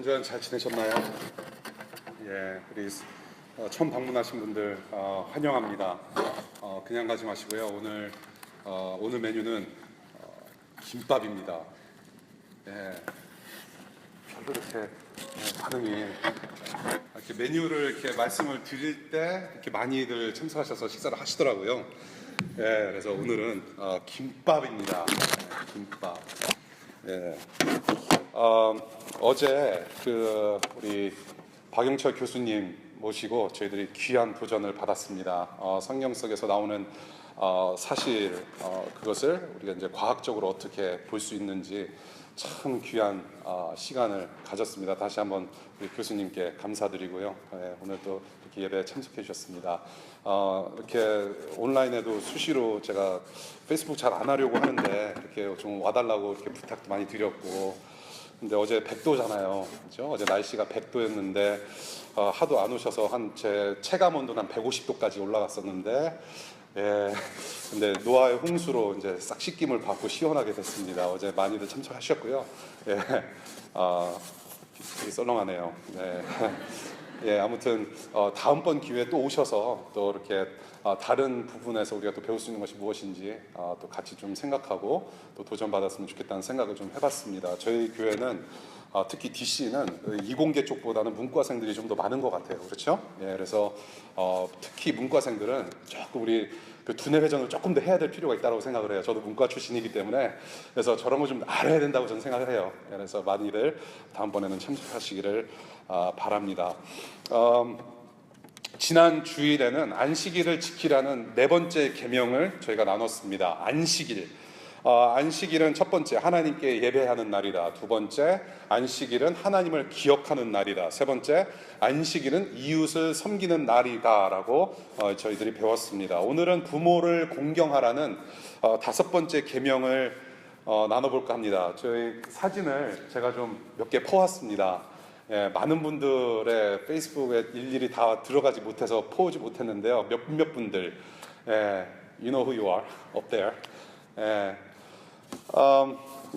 한 주간 잘 지내셨나요? 예, 우리 처음 방문하신 분들 환영합니다. 그냥 가지 마시고요. 오늘 메뉴는 김밥입니다. 예, 별로 이렇게 반응이 이렇게 메뉴를 이렇게 말씀을 드릴 때 이렇게 많이들 참석하셔서 식사를 하시더라고요. 예, 그래서 오늘은 김밥입니다. 김밥. 예. 어제 우리 박영철 교수님 모시고 저희들이 귀한 도전을 받았습니다. 성경 속에서 나오는 사실 그것을 우리가 이제 과학적으로 어떻게 볼 수 있는지 참 귀한 시간을 가졌습니다. 다시 한번 우리 교수님께 감사드리고요. 오늘 또 이렇게 예배에 참석해 주셨습니다. 이렇게 온라인에도 수시로 제가 페이스북 잘 안 하려고 하는데 이렇게 좀 와달라고 이렇게 부탁도 많이 드렸고, 근데 어제 100도잖아요. 그렇죠? 어제 날씨가 100도였는데 하도 안 오셔서 제 체감 온도는 한 150도까지 올라갔었는데, 예, 근데 노아의 홍수로 이제 싹 씻김을 받고 시원하게 됐습니다. 어제 많이들 참석하셨고요. 예, 되게 썰렁하네요. 네. 예, 아무튼 다음번 기회에 또 오셔서 또 이렇게 다른 부분에서 우리가 또 배울 수 있는 것이 무엇인지 또 같이 좀 생각하고 또 도전받았으면 좋겠다는 생각을 좀 해봤습니다. 저희 교회는 특히 DC는 이공계 쪽보다는 문과생들이 좀 더 많은 것 같아요. 그렇죠? 예, 그래서 특히 문과생들은 조금 우리 그 두뇌 회전을 조금 더 해야 될 필요가 있다고 생각을 해요. 저도 문과 출신이기 때문에 그래서 저런 거 좀 알아야 된다고 저는 생각을 해요. 그래서 많이들 다음번에는 참석하시기를 바랍니다. 지난 주일에는 안식일을 지키라는 네 번째 계명을 저희가 나눴습니다. 안식일. 안식일은 첫 번째, 하나님께 예배하는 날이다. 두 번째, 안식일은 하나님을 기억하는 날이다. 세 번째, 안식일은 이웃을 섬기는 날이다라고 저희들이 배웠습니다. 오늘은 부모를 공경하라는 다섯 번째 계명을 나눠볼까 합니다. 저희 사진을 제가 좀 몇 개 퍼왔습니다. 예, 많은 분들의 페이스북에 일일이 다 들어가지 못해서 퍼오지 못했는데요. 몇 분들, 예, you know who you are up there. 예,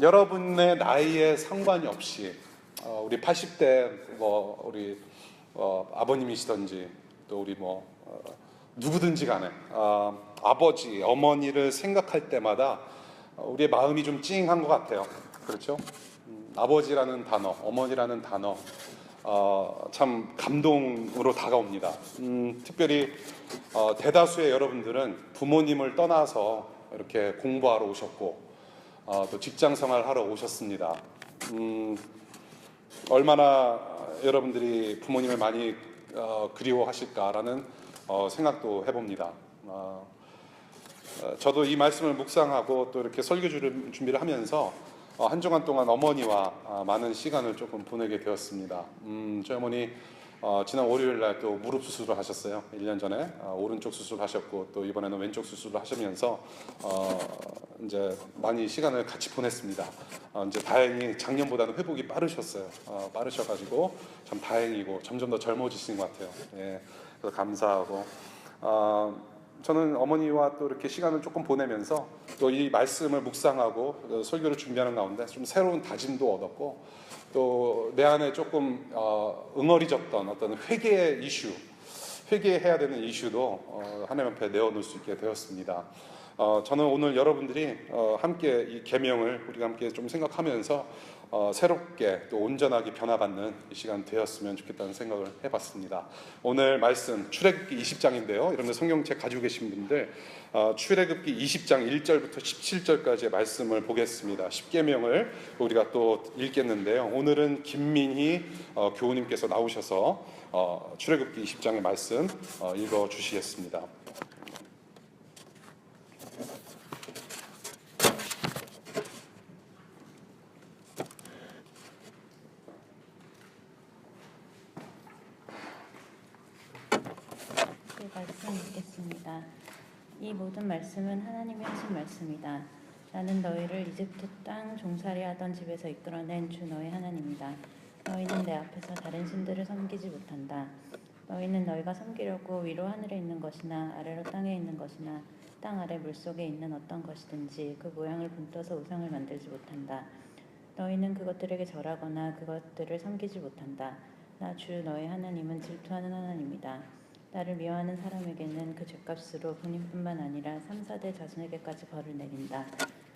여러분의 나이에 상관이 없이 우리 80대 우리 아버님이시든지 또 우리 누구든지 간에 아버지, 어머니를 생각할 때마다 우리의 마음이 좀 찡한 것 같아요. 그렇죠? 아버지라는 단어, 어머니라는 단어 참 감동으로 다가옵니다. 특별히 대다수의 여러분들은 부모님을 떠나서 이렇게 공부하러 오셨고 또 직장생활 하러 오셨습니다. 얼마나 여러분들이 부모님을 많이 그리워하실까라는 생각도 해봅니다. 저도 이 말씀을 묵상하고 또 이렇게 설교 준비를 하면서 한 주간 동안 어머니와 많은 시간을 조금 보내게 되었습니다. 저희 어머니 지난 월요일 날 또 무릎 수술을 하셨어요. 1년 전에 오른쪽 수술하셨고 또 이번에는 왼쪽 수술을 하시면서 이제 많이 시간을 같이 보냈습니다. 이제 다행히 작년보다는 회복이 빠르셨어요. 빠르셔가지고 참 다행이고 점점 더 젊어지신 것 같아요. 예, 그래서 감사하고 저는 어머니와 또 이렇게 시간을 조금 보내면서 또 이 말씀을 묵상하고 설교를 준비하는 가운데 좀 새로운 다짐도 얻었고 또 내 안에 조금 응어리졌던 어떤 회개의 이슈, 회개해야 되는 이슈도 하나님 앞에 내어놓을 수 있게 되었습니다. 저는 오늘 여러분들이 함께 이 계명을 우리가 함께 좀 생각하면서 새롭게 또 온전하게 변화받는 이 시간 되었으면 좋겠다는 생각을 해봤습니다. 오늘 말씀 출애굽기 20장인데요. 이런 성경책 가지고 계신 분들 출애굽기 20장 1절부터 17절까지의 말씀을 보겠습니다. 10계명을 우리가 또 읽겠는데요. 오늘은 김민희 교우님께서 나오셔서 출애굽기 20장의 말씀 읽어주시겠습니다. 말씀 읽겠습니다. 이 모든 말씀은 하나님이 하신 말씀이다. 나는 너희를 이집트 땅 종살이하던 집에서 이끌어낸 주 너희 하나님이다. 너희는 내 앞에서 다른 신들을 섬기지 못한다. 너희는 너희가 섬기려고 위로 하늘에 있는 것이나 아래로 땅에 있는 것이나 땅 아래 물속에 있는 어떤 것이든지 그 모양을 본떠서 우상을 만들지 못한다. 너희는 그것들에게 절하거나 그것들을 섬기지 못한다. 나 주 너희 하나님은 질투하는 하나님이다. 나를 미워하는 사람에게는 그 죄값으로 본인뿐만 아니라 3, 4대 자손에게까지 벌을 내린다.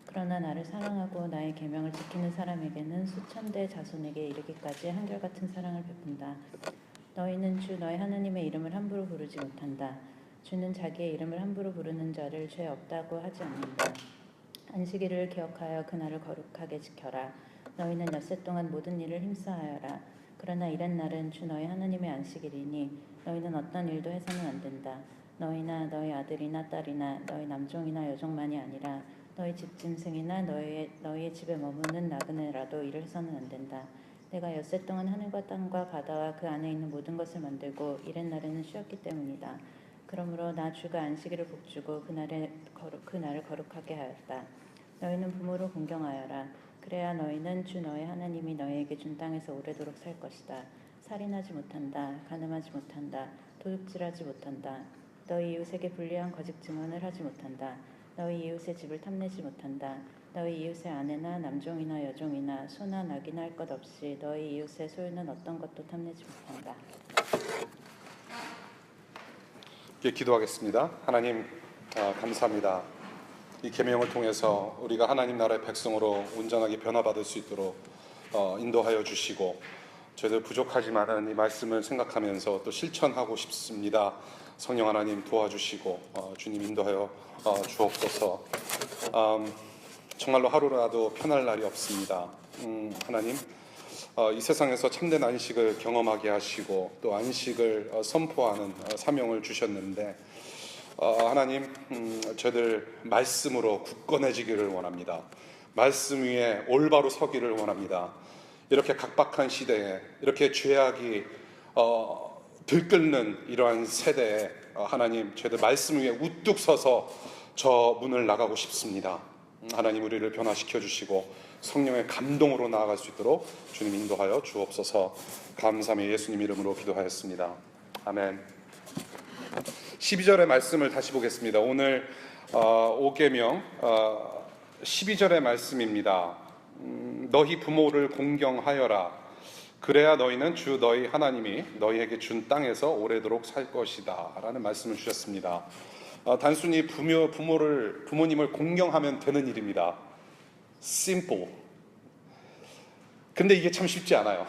그러나 나를 사랑하고 나의 계명을 지키는 사람에게는 수천 대 자손에게 이르기까지 한결같은 사랑을 베푼다. 너희는 주 너희 하나님의 이름을 함부로 부르지 못한다. 주는 자기의 이름을 함부로 부르는 자를 죄 없다고 하지 않는다. 안식일을 기억하여 그날을 거룩하게 지켜라. 너희는 엿새 동안 모든 일을 힘써하여라. 그러나 이런 날은 주 너희 하나님의 안식일이니 너희는 어떤 일도 해서는 안 된다. 너희나 너희 아들이나 딸이나 너희 남종이나 여종만이 아니라 너희 집짐승이나 너희의 집에 머무는 나그네라도 일을 해서는 안 된다. 내가 엿새 동안 하늘과 땅과 바다와 그 안에 있는 모든 것을 만들고 이른 날에는 쉬었기 때문이다. 그러므로 나 주가 안식일을 복주고 그날을 거룩하게 하였다. 너희는 부모를 공경하여라. 그래야 너희는 주 너희 하나님이 너희에게 준 땅에서 오래도록 살 것이다. 살인하지 못한다. 간음하지 못한다. 도둑질하지 못한다. 너희 이웃에게 불리한 거짓 증언을 하지 못한다. 너희 이웃의 집을 탐내지 못한다. 너희 이웃의 아내나 남종이나 여종이나 소나 낙이나 할 것 없이 너희 이웃의 소유는 어떤 것도 탐내지 못한다. 기도하겠습니다. 하나님 감사합니다. 이 계명을 통해서 우리가 하나님 나라의 백성으로 온전하게 변화받을 수 있도록 인도하여 주시고 저희들 부족하지만 이 말씀을 생각하면서 또 실천하고 싶습니다. 성령 하나님 도와주시고 주님 인도하여 주옵소서. 정말로 하루라도 편할 날이 없습니다. 하나님 이 세상에서 참된 안식을 경험하게 하시고 또 안식을 선포하는 사명을 주셨는데 하나님 저희들 말씀으로 굳건해지기를 원합니다. 말씀 위에 올바로 서기를 원합니다. 이렇게 각박한 시대에 이렇게 죄악이 들끓는 이러한 세대에 하나님 저희들 말씀 위에 우뚝 서서 저 문을 나가고 싶습니다. 하나님 우리를 변화시켜 주시고 성령의 감동으로 나아갈 수 있도록 주님 인도하여 주옵소서. 감사하며 예수님 이름으로 기도하였습니다. 아멘. 12절의 말씀을 다시 보겠습니다. 오늘 5계명 12절의 말씀입니다. 너희 부모를 공경하여라. 그래야 너희는 주 너희 하나님이 너희에게 준 땅에서 오래도록 살 것이다 라는 말씀을 주셨습니다. 단순히 부모님을 공경하면 되는 일입니다. Simple. 근데 이게 참 쉽지 않아요.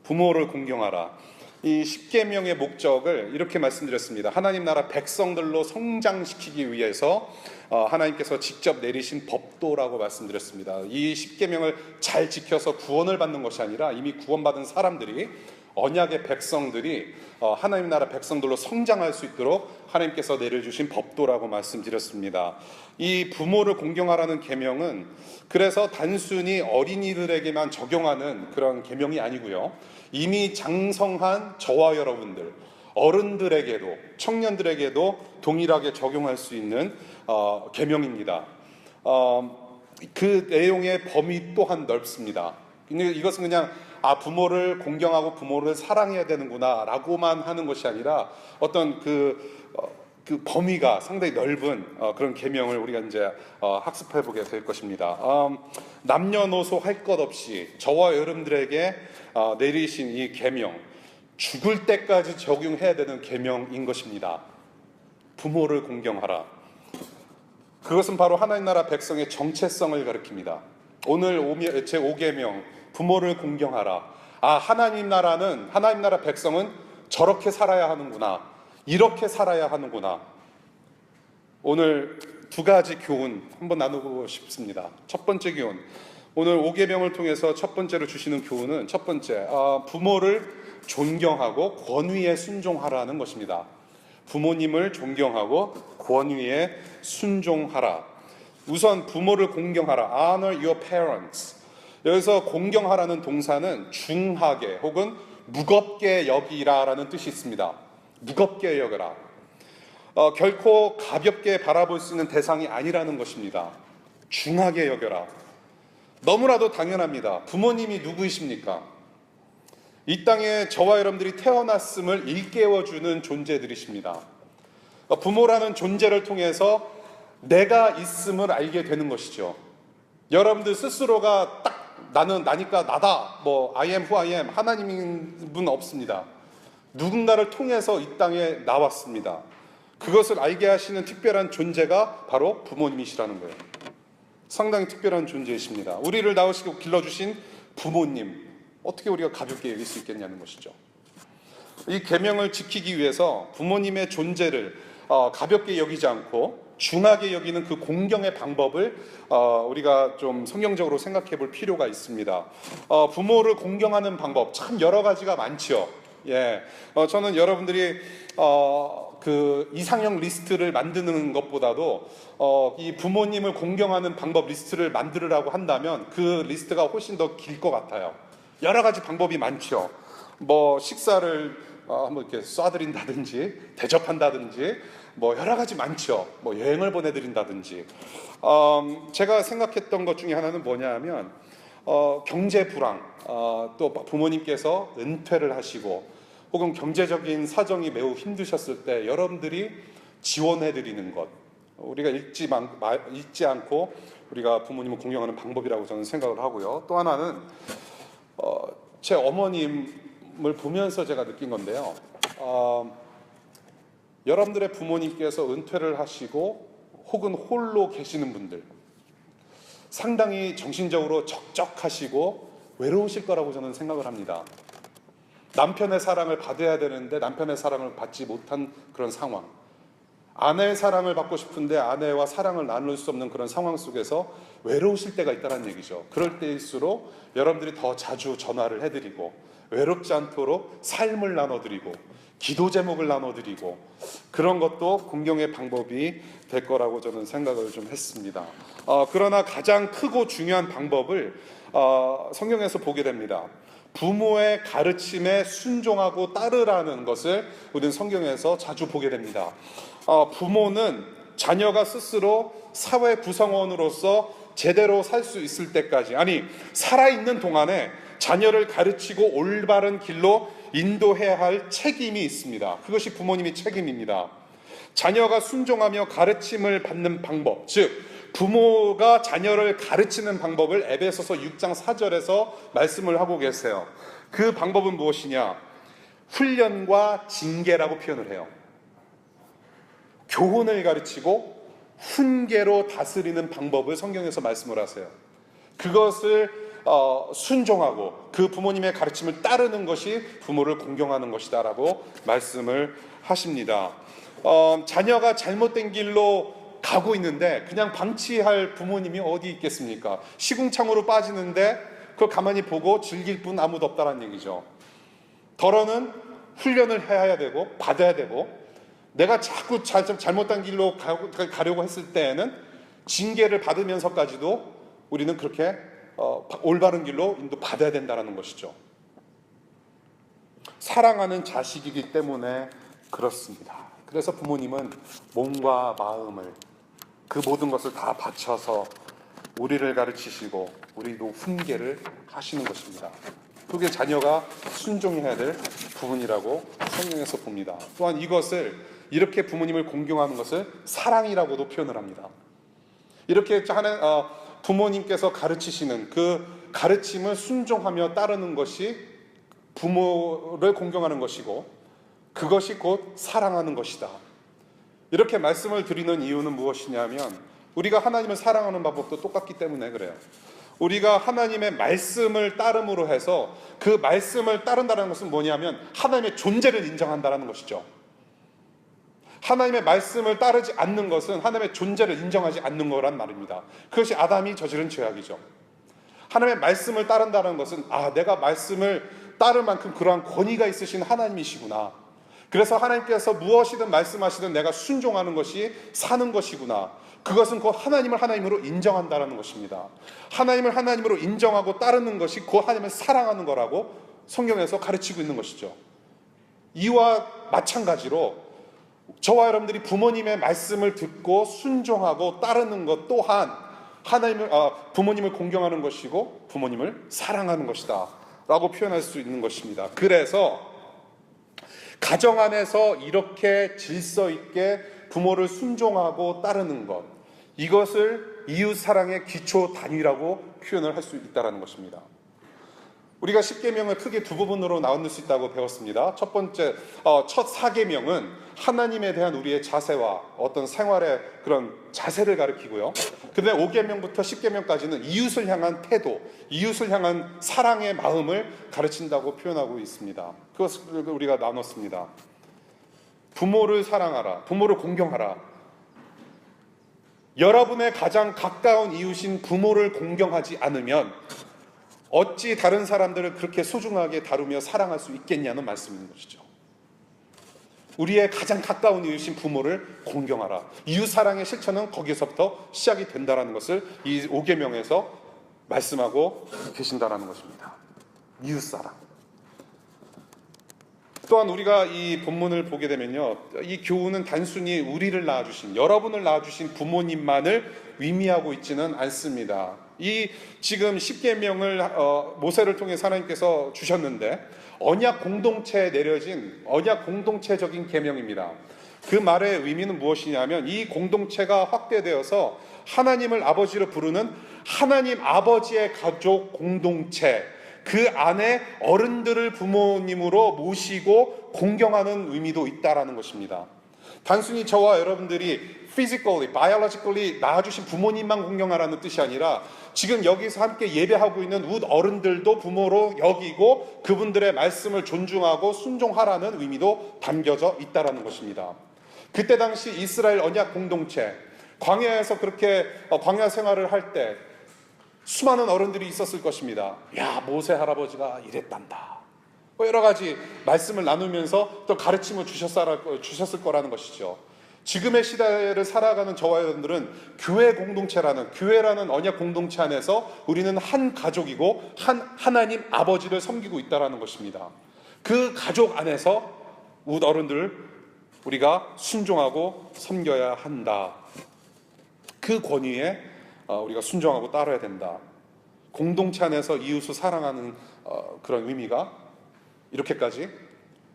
부모를 공경하라. 이 10계명의 목적을 이렇게 말씀드렸습니다. 하나님 나라 백성들로 성장시키기 위해서 하나님께서 직접 내리신 법도라고 말씀드렸습니다. 이 10계명을 잘 지켜서 구원을 받는 것이 아니라 이미 구원받은 사람들이 언약의 백성들이 하나님 나라 백성들로 성장할 수 있도록 하나님께서 내려주신 법도라고 말씀드렸습니다. 이 부모를 공경하라는 계명은 그래서 단순히 어린이들에게만 적용하는 그런 계명이 아니고요. 이미 장성한 저와 여러분들, 어른들에게도 청년들에게도 동일하게 적용할 수 있는 계명입니다. 그 내용의 범위 또한 넓습니다. 이것은 그냥 부모를 공경하고 부모를 사랑해야 되는구나 라고만 하는 것이 아니라 어떤 그 범위가 상당히 넓은 그런 계명을 우리가 이제 학습해 보게 될 것입니다. 남녀노소 할 것 없이 저와 여러분들에게 내리신 이 계명, 죽을 때까지 적용해야 되는 계명인 것입니다. 부모를 공경하라. 그것은 바로 하나님 나라 백성의 정체성을 가리킵니다. 오늘 제 5계명 부모를 공경하라. 하나님 나라 백성은 저렇게 살아야 하는구나. 이렇게 살아야 하는구나. 오늘 두 가지 교훈 한번 나누고 싶습니다. 첫 번째 교훈. 오늘 5계명을 통해서 첫 번째로 주시는 교훈은 첫 번째, 부모를 존경하고 권위에 순종하라는 것입니다. 부모님을 존경하고 권위에 순종하라. 우선 부모를 공경하라. Honor your parents. 여기서 공경하라는 동사는 중하게 혹은 무겁게 여기라라는 뜻이 있습니다. 무겁게 여겨라. 결코 가볍게 바라볼 수 있는 대상이 아니라는 것입니다. 중하게 여겨라. 너무나도 당연합니다. 부모님이 누구이십니까? 이 땅에 저와 여러분들이 태어났음을 일깨워주는 존재들이십니다. 부모라는 존재를 통해서 내가 있음을 알게 되는 것이죠. 여러분들 스스로가 딱 나는 나니까 나다, 뭐 I am who I am, 하나님인 분 없습니다. 누군가를 통해서 이 땅에 나왔습니다. 그것을 알게 하시는 특별한 존재가 바로 부모님이시라는 거예요. 상당히 특별한 존재이십니다. 우리를 낳으시고 길러주신 부모님, 어떻게 우리가 가볍게 여길 수 있겠냐는 것이죠. 이 계명을 지키기 위해서 부모님의 존재를 가볍게 여기지 않고 중하게 여기는 그 공경의 방법을 우리가 좀 성경적으로 생각해 볼 필요가 있습니다. 부모를 공경하는 방법 참 여러 가지가 많죠. 예, 저는 여러분들이 그 이상형 리스트를 만드는 것보다도 이 부모님을 공경하는 방법 리스트를 만들으라고 한다면 그 리스트가 훨씬 더 길 것 같아요. 여러 가지 방법이 많죠. 뭐 식사를 한번 이렇게 쏴드린다든지 대접한다든지 뭐 여러 가지 많죠. 뭐 여행을 보내드린다든지. 제가 생각했던 것 중에 하나는 뭐냐 하면 경제 불황, 또 부모님께서 은퇴를 하시고 혹은 경제적인 사정이 매우 힘드셨을 때 여러분들이 지원해드리는 것, 우리가 잊지 않고 우리가 부모님을 공경하는 방법이라고 저는 생각을 하고요. 또 하나는 제 어머님을 보면서 제가 느낀 건데요. 여러분들의 부모님께서 은퇴를 하시고 혹은 홀로 계시는 분들 상당히 정신적으로 적적하시고 외로우실 거라고 저는 생각을 합니다. 남편의 사랑을 받아야 되는데 남편의 사랑을 받지 못한 그런 상황, 아내의 사랑을 받고 싶은데 아내와 사랑을 나눌 수 없는 그런 상황 속에서 외로우실 때가 있다는 얘기죠. 그럴 때일수록 여러분들이 더 자주 전화를 해드리고 외롭지 않도록 삶을 나눠드리고 기도 제목을 나눠드리고 그런 것도 공경의 방법이 될 거라고 저는 생각을 좀 했습니다. 그러나 가장 크고 중요한 방법을 성경에서 보게 됩니다. 부모의 가르침에 순종하고 따르라는 것을 우리는 성경에서 자주 보게 됩니다. 부모는 자녀가 스스로 사회 구성원으로서 제대로 살 수 있을 때까지, 아니 살아있는 동안에 자녀를 가르치고 올바른 길로 인도해야 할 책임이 있습니다. 그것이 부모님의 책임입니다. 자녀가 순종하며 가르침을 받는 방법, 즉 부모가 자녀를 가르치는 방법을 에베소서 6장 4절에서 말씀을 하고 계세요. 그 방법은 무엇이냐? 훈련과 징계라고 표현을 해요. 교훈을 가르치고 훈계로 다스리는 방법을 성경에서 말씀을 하세요. 그것을 순종하고 그 부모님의 가르침을 따르는 것이 부모를 공경하는 것이다 라고 말씀을 하십니다. 자녀가 잘못된 길로 가고 있는데 그냥 방치할 부모님이 어디 있겠습니까? 시궁창으로 빠지는데 그걸 가만히 보고 즐길 분 아무도 없다는 얘기죠. 더러는 훈련을 해야 되고 받아야 되고, 내가 자꾸 잘못된 길로 가려고 했을 때에는 징계를 받으면서까지도 우리는 그렇게 올바른 길로 인도받아야 된다는 것이죠. 사랑하는 자식이기 때문에 그렇습니다. 그래서 부모님은 몸과 마음을, 그 모든 것을 다 바쳐서 우리를 가르치시고 우리도 훈계를 하시는 것입니다. 그게 자녀가 순종해야 될 부분이라고 성경에서 봅니다. 또한 이것을, 이렇게 부모님을 공경하는 것을 사랑이라고도 표현을 합니다. 이렇게 부모님께서 가르치시는 그 가르침을 순종하며 따르는 것이 부모를 공경하는 것이고, 그것이 곧 사랑하는 것이다. 이렇게 말씀을 드리는 이유는 무엇이냐면, 우리가 하나님을 사랑하는 방법도 똑같기 때문에 그래요. 우리가 하나님의 말씀을 따름으로 해서, 그 말씀을 따른다는 것은 뭐냐면 하나님의 존재를 인정한다는 것이죠. 하나님의 말씀을 따르지 않는 것은 하나님의 존재를 인정하지 않는 거란 말입니다. 그것이 아담이 저지른 죄악이죠. 하나님의 말씀을 따른다는 것은, 내가 말씀을 따를 만큼 그러한 권위가 있으신 하나님이시구나. 그래서 하나님께서 무엇이든 말씀하시든 내가 순종하는 것이 사는 것이구나. 그것은 곧 하나님을 하나님으로 인정한다는 것입니다. 하나님을 하나님으로 인정하고 따르는 것이 곧 하나님을 사랑하는 거라고 성경에서 가르치고 있는 것이죠. 이와 마찬가지로 저와 여러분들이 부모님의 말씀을 듣고 순종하고 따르는 것 또한 부모님을 공경하는 것이고 부모님을 사랑하는 것이다 라고 표현할 수 있는 것입니다. 그래서 가정 안에서 이렇게 질서 있게 부모를 순종하고 따르는 것, 이것을 이웃 사랑의 기초 단위라고 표현을 할 수 있다는 것입니다. 우리가 십계명을 크게 두 부분으로 나눌 수 있다고 배웠습니다. 첫 번째, 첫 4계명은 하나님에 대한 우리의 자세와 어떤 생활의 그런 자세를 가리키고요. 그다음에 5계명부터 10계명까지는 이웃을 향한 태도, 이웃을 향한 사랑의 마음을 가르친다고 표현하고 있습니다. 그것을 우리가 나눴습니다. 부모를 사랑하라, 부모를 공경하라. 여러분의 가장 가까운 이웃인 부모를 공경하지 않으면 어찌 다른 사람들을 그렇게 소중하게 다루며 사랑할 수 있겠냐는 말씀인 것이죠. 우리의 가장 가까운 이웃인 부모를 공경하라. 이웃 사랑의 실천은 거기서부터 시작이 된다는 것을 이 5계명에서 말씀하고 계신다는 것입니다. 이웃 사랑. 또한 우리가 이 본문을 보게 되면요, 이 교훈은 단순히 우리를 낳아주신, 여러분을 낳아주신 부모님만을 의미하고 있지는 않습니다. 이 지금 10계명을 모세를 통해 하나님께서 주셨는데 언약 공동체에 내려진 언약 공동체적인 계명입니다. 그 말의 의미는 무엇이냐면 이 공동체가 확대되어서 하나님을 아버지로 부르는 하나님 아버지의 가족 공동체, 그 안에 어른들을 부모님으로 모시고 공경하는 의미도 있다라는 것입니다. 단순히 저와 여러분들이 physically, biologically 낳아주신 부모님만 공경하라는 뜻이 아니라 지금 여기서 함께 예배하고 있는 웃 어른들도 부모로 여기고 그분들의 말씀을 존중하고 순종하라는 의미도 담겨져 있다라는 것입니다. 그때 당시 이스라엘 언약 공동체, 광야에서 그렇게 광야 생활을 할 때 수많은 어른들이 있었을 것입니다. 야, 모세 할아버지가 이랬단다. 여러 가지 말씀을 나누면서 또 가르침을 주셨을 거라는 것이죠. 지금의 시대를 살아가는 저와 여러분들은 교회라는 언약 공동체 안에서 우리는 한 가족이고 하나님 아버지를 섬기고 있다는 것입니다. 그 가족 안에서 우리 어른들을 우리가 순종하고 섬겨야 한다. 그 권위에 우리가 순종하고 따라야 된다. 공동체 안에서 이웃을 사랑하는 그런 의미가 이렇게까지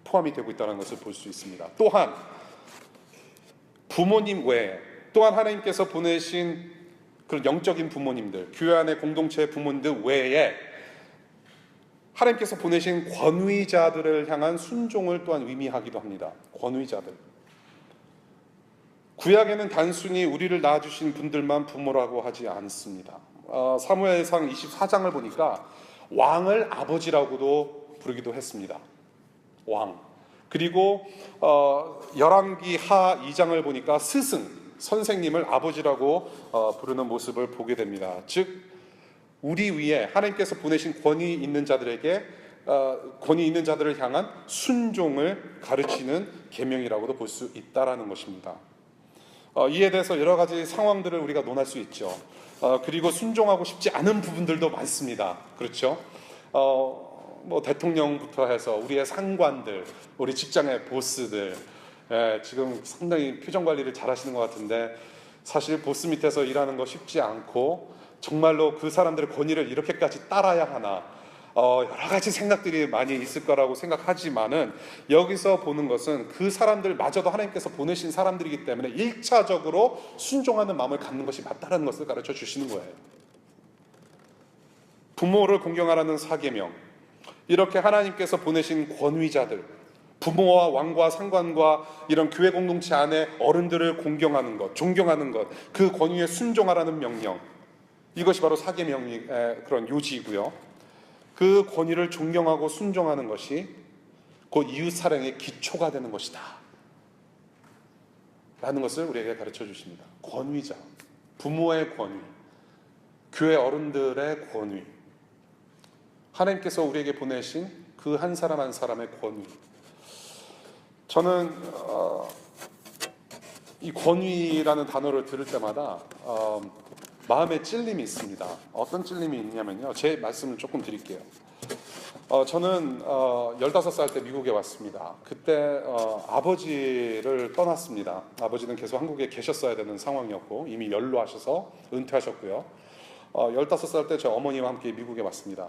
포함이 되고 있다는 것을 볼 수 있습니다. 또한 부모님 외에 또한 하나님께서 보내신 그런 영적인 부모님들, 교회 안의 공동체의 부모님들 외에 하나님께서 보내신 권위자들을 향한 순종을 또한 의미하기도 합니다. 권위자들. 구약에는 단순히 우리를 낳아주신 분들만 부모라고 하지 않습니다. 사무엘상 24장을 보니까 왕을 아버지라고도 부르기도 했습니다. 왕. 그리고 열왕기 하 2장을 보니까 스승, 선생님을 아버지라고 부르는 모습을 보게 됩니다. 즉 우리 위에 하나님께서 보내신 권위 있는 자들에게 권위 있는 자들을 향한 순종을 가르치는 계명이라고도 볼 수 있다라는 것입니다. 이에 대해서 여러 가지 상황들을 우리가 논할 수 있죠. 그리고 순종하고 싶지 않은 부분들도 많습니다. 그렇죠? 뭐 대통령부터 해서 우리의 상관들, 우리 직장의 보스들, 지금 상당히 표정 관리를 잘 하시는 것 같은데 사실 보스 밑에서 일하는 거 쉽지 않고 정말로 그 사람들의 권위를 이렇게까지 따라야 하나, 여러 가지 생각들이 많이 있을 거라고 생각하지만은 여기서 보는 것은 그 사람들마저도 하나님께서 보내신 사람들이기 때문에 1차적으로 순종하는 마음을 갖는 것이 맞다는 것을 가르쳐 주시는 거예요. 부모를 공경하라는 4계명, 이렇게 하나님께서 보내신 권위자들, 부모와 왕과 상관과 이런 교회 공동체 안에 어른들을 공경하는 것, 존경하는 것, 그 권위에 순종하라는 명령, 이것이 바로 4계명의 그런 요지이고요. 그 권위를 존경하고 순종하는 것이 곧 이웃 사랑의 기초가 되는 것이다 라는 것을 우리에게 가르쳐 주십니다. 권위자, 부모의 권위, 교회 어른들의 권위, 하나님께서 우리에게 보내신 그 한 사람 한 사람의 권위. 저는 이 권위라는 단어를 들을 때마다 마음에 찔림이 있습니다. 어떤 찔림이 있냐면요, 제 말씀을 조금 드릴게요. 저는 15살 때 미국에 왔습니다. 그때 아버지를 떠났습니다. 아버지는 계속 한국에 계셨어야 되는 상황이었고 이미 연로하셔서 은퇴하셨고요. 15살 때 저 어머니와 함께 미국에 왔습니다.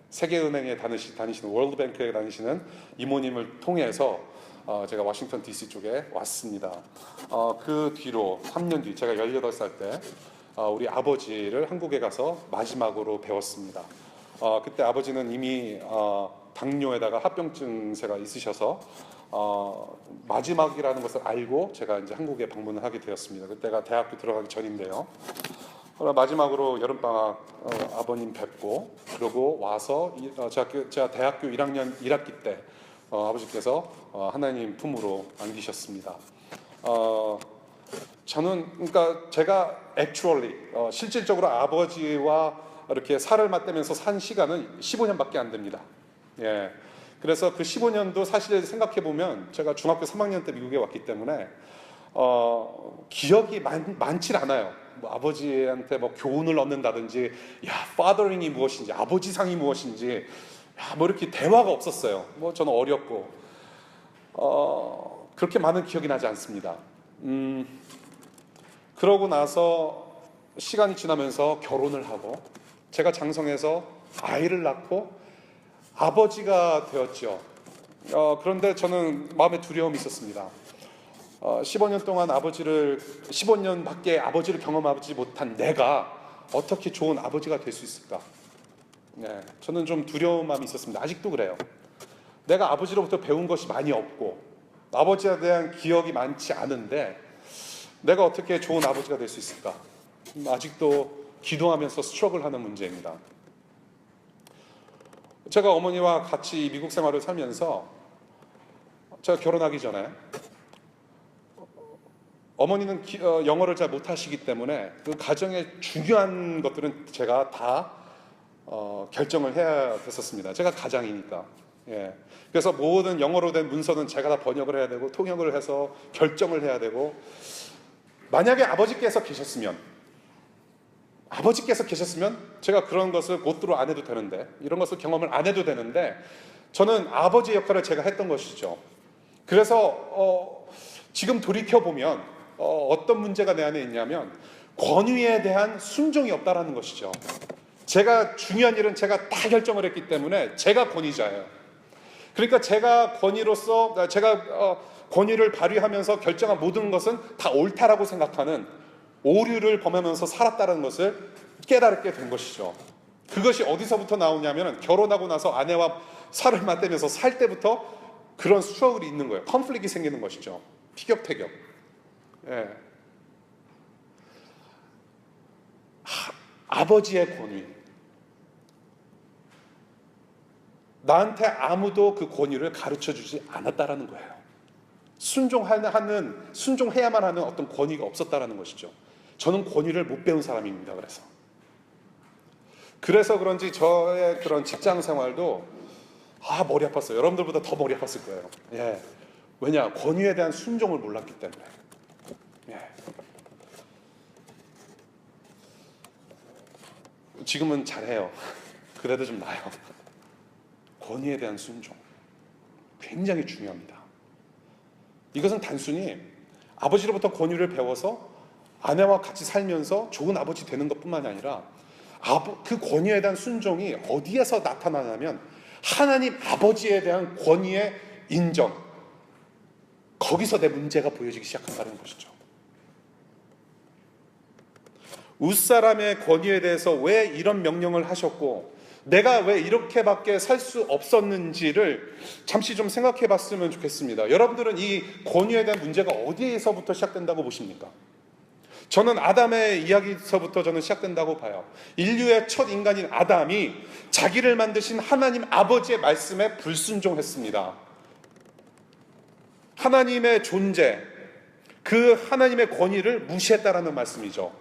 세계은행에 다니시는, 월드뱅크에 다니시는 이모님을 통해서 제가 워싱턴 DC 쪽에 왔습니다. 그 뒤로 3년 뒤, 제가 18살 때 우리 아버지를 한국에 가서 마지막으로 배웠습니다. 그때 아버지는 이미 당뇨에다가 합병증 증세가 있으셔서 마지막이라는 것을 알고 제가 이제 한국에 방문을 하게 되었습니다. 그때가 대학교 들어가기 전인데요. 마지막으로 여름방학 아버님 뵙고 그러고 와서 제가 대학교 1학년 1학기 때 아버지께서 하나님 품으로 안기셨습니다. 저는 그러니까 제가 actually 실질적으로 아버지와 이렇게 살을 맞대면서 산 시간은 15년밖에 안 됩니다. 예. 그래서 그 15년도 사실 생각해 보면 제가 중학교 3학년 때 미국에 왔기 때문에 기억이 많질 않아요. 뭐 아버지한테 뭐 교훈을 얻는다든지, 야, fathering이 무엇인지, 아버지상이 무엇인지, 야, 뭐 이렇게 대화가 없었어요. 뭐 저는 어렸고, 그렇게 많은 기억이 나지 않습니다. 그러고 나서 시간이 지나면서 결혼을 하고, 제가 장성해서 아이를 낳고 아버지가 되었죠. 그런데 저는 마음에 두려움이 있었습니다. 15년 동안 15년밖에 아버지를 경험하지 못한 내가 어떻게 좋은 아버지가 될 수 있을까? 네, 저는 좀 두려운 마음이 있었습니다. 아직도 그래요. 내가 아버지로부터 배운 것이 많이 없고 아버지에 대한 기억이 많지 않은데 내가 어떻게 좋은 아버지가 될 수 있을까? 아직도 기도하면서 스트러글하는 문제입니다. 제가 어머니와 같이 미국 생활을 살면서 제가 결혼하기 전에 어머니는 영어를 잘 못하시기 때문에 그 가정의 중요한 것들은 제가 다 결정을 해야 됐었습니다. 제가 가장이니까. 예. 그래서 모든 영어로 된 문서는 제가 다 번역을 해야 되고 통역을 해서 결정을 해야 되고, 만약에 아버지께서 계셨으면 제가 그런 것을 고트로 안 해도 되는데, 이런 것을 경험을 안 해도 되는데, 저는 아버지의 역할을 제가 했던 것이죠. 그래서 지금 돌이켜보면 어떤 문제가 내 안에 있냐면 권위에 대한 순종이 없다라는 것이죠. 제가 중요한 일은 제가 다 결정을 했기 때문에 제가 권위자예요. 그러니까 제가 권위를 발휘하면서 결정한 모든 것은 다 옳다라고 생각하는 오류를 범하면서 살았다는 것을 깨달게 된 것이죠. 그것이 어디서부터 나오냐면 결혼하고 나서 아내와 살을 맞대면서 살 때부터 그런 스트러글이 있는 거예요. 컨플릭이 생기는 것이죠. 티격태격. 예. 아버지의 권위. 나한테 아무도 그 권위를 가르쳐주지 않았다라는 거예요. 순종해야만 하는 어떤 권위가 없었다라는 것이죠. 저는 권위를 못 배운 사람입니다. 그래서 그런지 저의 그런 직장 생활도 머리 아팠어요. 여러분들보다 더 머리 아팠을 거예요. 예. 왜냐? 권위에 대한 순종을 몰랐기 때문에. 예. 지금은 잘해요. 그래도 좀 나아요. 권위에 대한 순종. 굉장히 중요합니다. 이것은 단순히 아버지로부터 권위를 배워서 아내와 같이 살면서 좋은 아버지 되는 것뿐만이 아니라 그 권위에 대한 순종이 어디에서 나타나냐면 하나님 아버지에 대한 권위의 인정, 거기서 내 문제가 보여지기 시작한다는 것이죠. 웃사람의 권위에 대해서 왜 이런 명령을 하셨고 내가 왜 이렇게밖에 살 수 없었는지를 잠시 좀 생각해 봤으면 좋겠습니다. 여러분들은 이 권위에 대한 문제가 어디에서부터 시작된다고 보십니까? 저는 아담의 이야기서부터 저는 시작된다고 봐요. 인류의 첫 인간인 아담이 자기를 만드신 하나님 아버지의 말씀에 불순종했습니다. 하나님의 존재, 그 하나님의 권위를 무시했다라는 말씀이죠.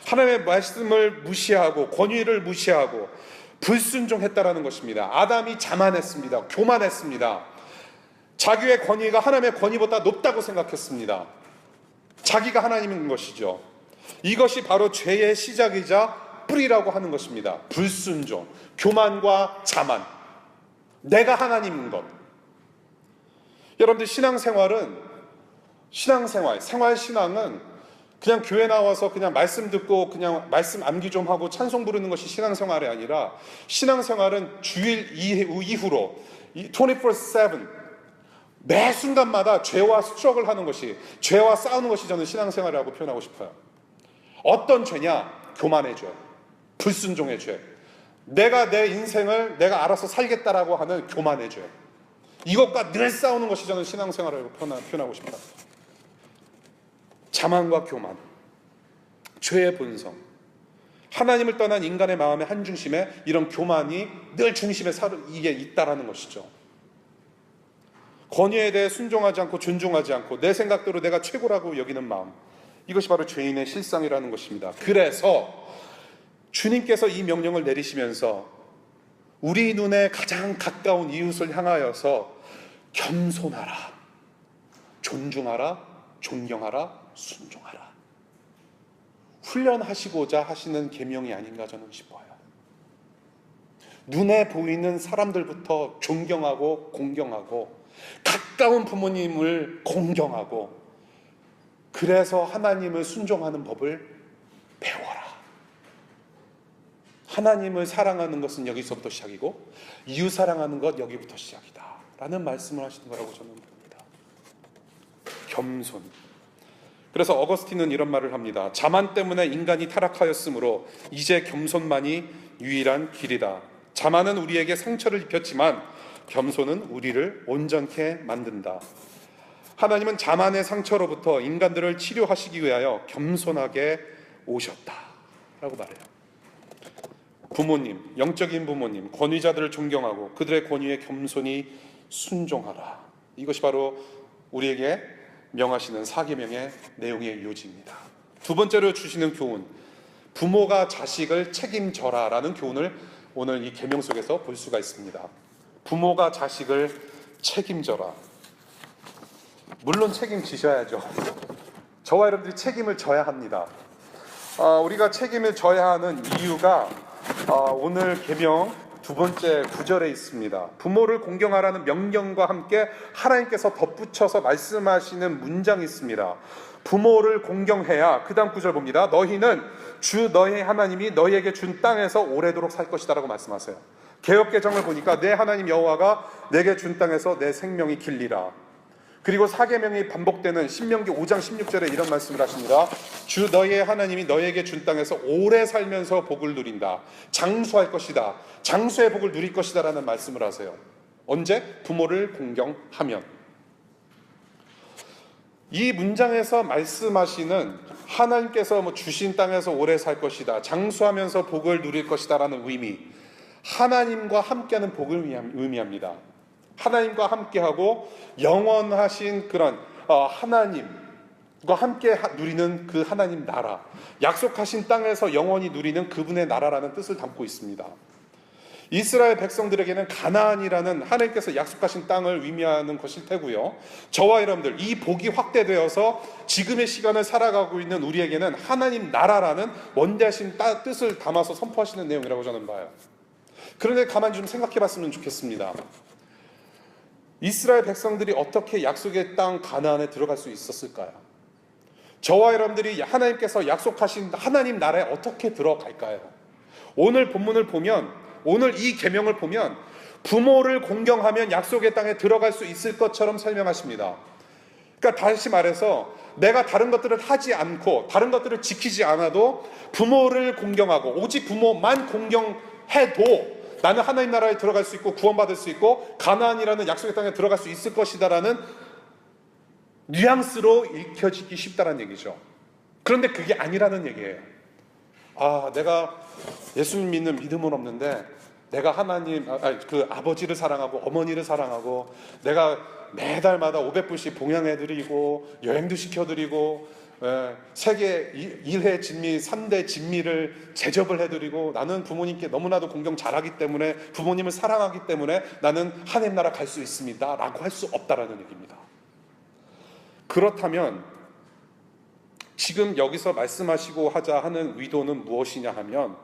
하나님의 말씀을 무시하고 권위를 무시하고 불순종했다라는 것입니다. 아담이 자만했습니다. 교만했습니다. 자기의 권위가 하나님의 권위보다 높다고 생각했습니다. 자기가 하나님인 것이죠. 이것이 바로 죄의 시작이자 뿌리라고 하는 것입니다. 불순종, 교만과 자만, 내가 하나님인 것. 여러분들 생활신앙은 그냥 교회 나와서 그냥 말씀 듣고 그냥 말씀 암기 좀 하고 찬송 부르는 것이 신앙생활이 아니라, 신앙생활은 주일 이후로 24/7 매 순간마다 죄와 스트러글 하는 것이, 죄와 싸우는 것이 저는 신앙생활이라고 표현하고 싶어요. 어떤 죄냐? 교만의 죄, 불순종의 죄, 내가 내 인생을 내가 알아서 살겠다라고 하는 교만의 죄, 이것과 늘 싸우는 것이 저는 신앙생활을 표현하고 싶다. 자만과 교만, 죄의 본성, 하나님을 떠난 인간의 마음의 한중심에 이런 교만이 늘 중심에 이게 있다라는 것이죠. 권위에 대해 순종하지 않고 존중하지 않고 내 생각대로 내가 최고라고 여기는 마음, 이것이 바로 죄인의 실상이라는 것입니다. 그래서 주님께서 이 명령을 내리시면서 우리 눈에 가장 가까운 이웃을 향하여서 겸손하라, 존중하라, 존경하라, 순종하라, 훈련하시고자 하시는 계명이 아닌가 저는 싶어요. 눈에 보이는 사람들부터 존경하고 공경하고 가까운 부모님을 공경하고, 그래서 하나님을 순종하는 법을 배워라. 하나님을 사랑하는 것은 여기서부터 시작이고 이웃 사랑하는 것 여기부터 시작이다 라는 말씀을 하시는 거라고 저는 봅니다. 겸손. 그래서 어거스틴은 이런 말을 합니다. 자만 때문에 인간이 타락하였으므로 이제 겸손만이 유일한 길이다. 자만은 우리에게 상처를 입혔지만 겸손은 우리를 온전케 만든다. 하나님은 자만의 상처로부터 인간들을 치료하시기 위하여 겸손하게 오셨다 라고 말해요. 부모님, 영적인 부모님, 권위자들을 존경하고 그들의 권위에 겸손히 순종하라. 이것이 바로 우리에게 명하시는 사계명의 내용의 요지입니다. 두 번째로 주시는 교훈, 부모가 자식을 책임져라 라는 교훈을 오늘 이 계명 속에서 볼 수가 있습니다. 부모가 자식을 책임져라. 물론 책임지셔야죠. 저와 여러분들이 책임을 져야 합니다. 우리가 책임을 져야 하는 이유가 오늘 계명 두 번째 구절에 있습니다. 부모를 공경하라는 명령과 함께 하나님께서 덧붙여서 말씀하시는 문장이 있습니다. 부모를 공경해야, 그 다음 구절 봅니다. 너희는 주 너희 하나님이 너희에게 준 땅에서 오래도록 살 것이다 라고 말씀하세요. 개역개정을 보니까 내 하나님 여호와가 내게 준 땅에서 내 생명이 길리라. 그리고 사계명이 반복되는 신명기 5장 16절에 이런 말씀을 하십니다. 주 너희의 하나님이 너희에게 준 땅에서 오래 살면서 복을 누린다. 장수할 것이다. 장수의 복을 누릴 것이다 라는 말씀을 하세요. 언제? 부모를 공경하면. 이 문장에서 말씀하시는 하나님께서 주신 땅에서 오래 살 것이다, 장수하면서 복을 누릴 것이다 라는 의미, 하나님과 함께하는 복을 의미합니다. 하나님과 함께하고 영원하신 그런 하나님과 함께 누리는 그 하나님 나라, 약속하신 땅에서 영원히 누리는 그분의 나라라는 뜻을 담고 있습니다. 이스라엘 백성들에게는 가나안이라는 하나님께서 약속하신 땅을 의미하는 것일 테고요, 저와 여러분들 이 복이 확대되어서 지금의 시간을 살아가고 있는 우리에게는 하나님 나라라는 원대하신 뜻을 담아서 선포하시는 내용이라고 저는 봐요. 그런데 가만히 좀 생각해 봤으면 좋겠습니다. 이스라엘 백성들이 어떻게 약속의 땅 가나안에 들어갈 수 있었을까요? 저와 여러분들이 하나님께서 약속하신 하나님 나라에 어떻게 들어갈까요? 오늘 본문을 보면, 오늘 이 계명을 보면 부모를 공경하면 약속의 땅에 들어갈 수 있을 것처럼 설명하십니다. 그러니까 다시 말해서 내가 다른 것들을 하지 않고 다른 것들을 지키지 않아도 부모를 공경하고 오직 부모만 공경해도 나는 하나님 나라에 들어갈 수 있고 구원받을 수 있고 가나안이라는 약속의 땅에 들어갈 수 있을 것이다라는 뉘앙스로 읽혀지기 쉽다는 얘기죠. 그런데 그게 아니라는 얘기예요. 내가 예수님 믿는 믿음은 없는데 내가 하나님, 그 아버지를 사랑하고 어머니를 사랑하고 내가 매달마다 500불씩 봉양해드리고 여행도 시켜드리고 세계 1회 진미, 3대 진미를 제접을 해드리고 나는 부모님께 너무나도 공경 잘하기 때문에 부모님을 사랑하기 때문에 나는 하나님 나라 갈 수 있습니다 라고 할 수 없다라는 얘기입니다. 그렇다면 지금 여기서 말씀하시고 하자 하는 의도는 무엇이냐 하면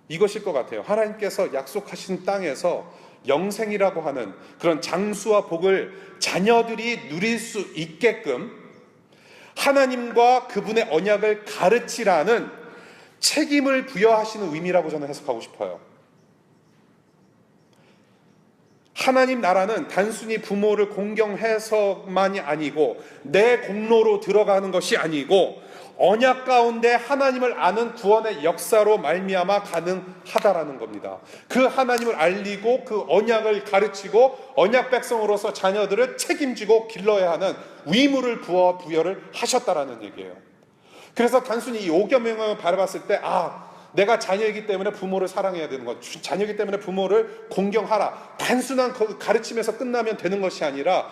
이것일 것 같아요. 하나님께서 약속하신 땅에서 영생이라고 하는 그런 장수와 복을 자녀들이 누릴 수 있게끔 하나님과 그분의 언약을 가르치라는 책임을 부여하시는 의미라고 저는 해석하고 싶어요. 하나님 나라는 단순히 부모를 공경해서만이 아니고 내 공로로 들어가는 것이 아니고 언약 가운데 하나님을 아는 구원의 역사로 말미암아 가능하다라는 겁니다. 그 하나님을 알리고 그 언약을 가르치고 언약 백성으로서 자녀들을 책임지고 길러야 하는 의무를 부여를 하셨다라는 얘기예요. 그래서 단순히 이 5계명을 바라봤을 때 내가 자녀이기 때문에 부모를 사랑해야 되는 것, 자녀이기 때문에 부모를 공경하라, 단순한 그 가르침에서 끝나면 되는 것이 아니라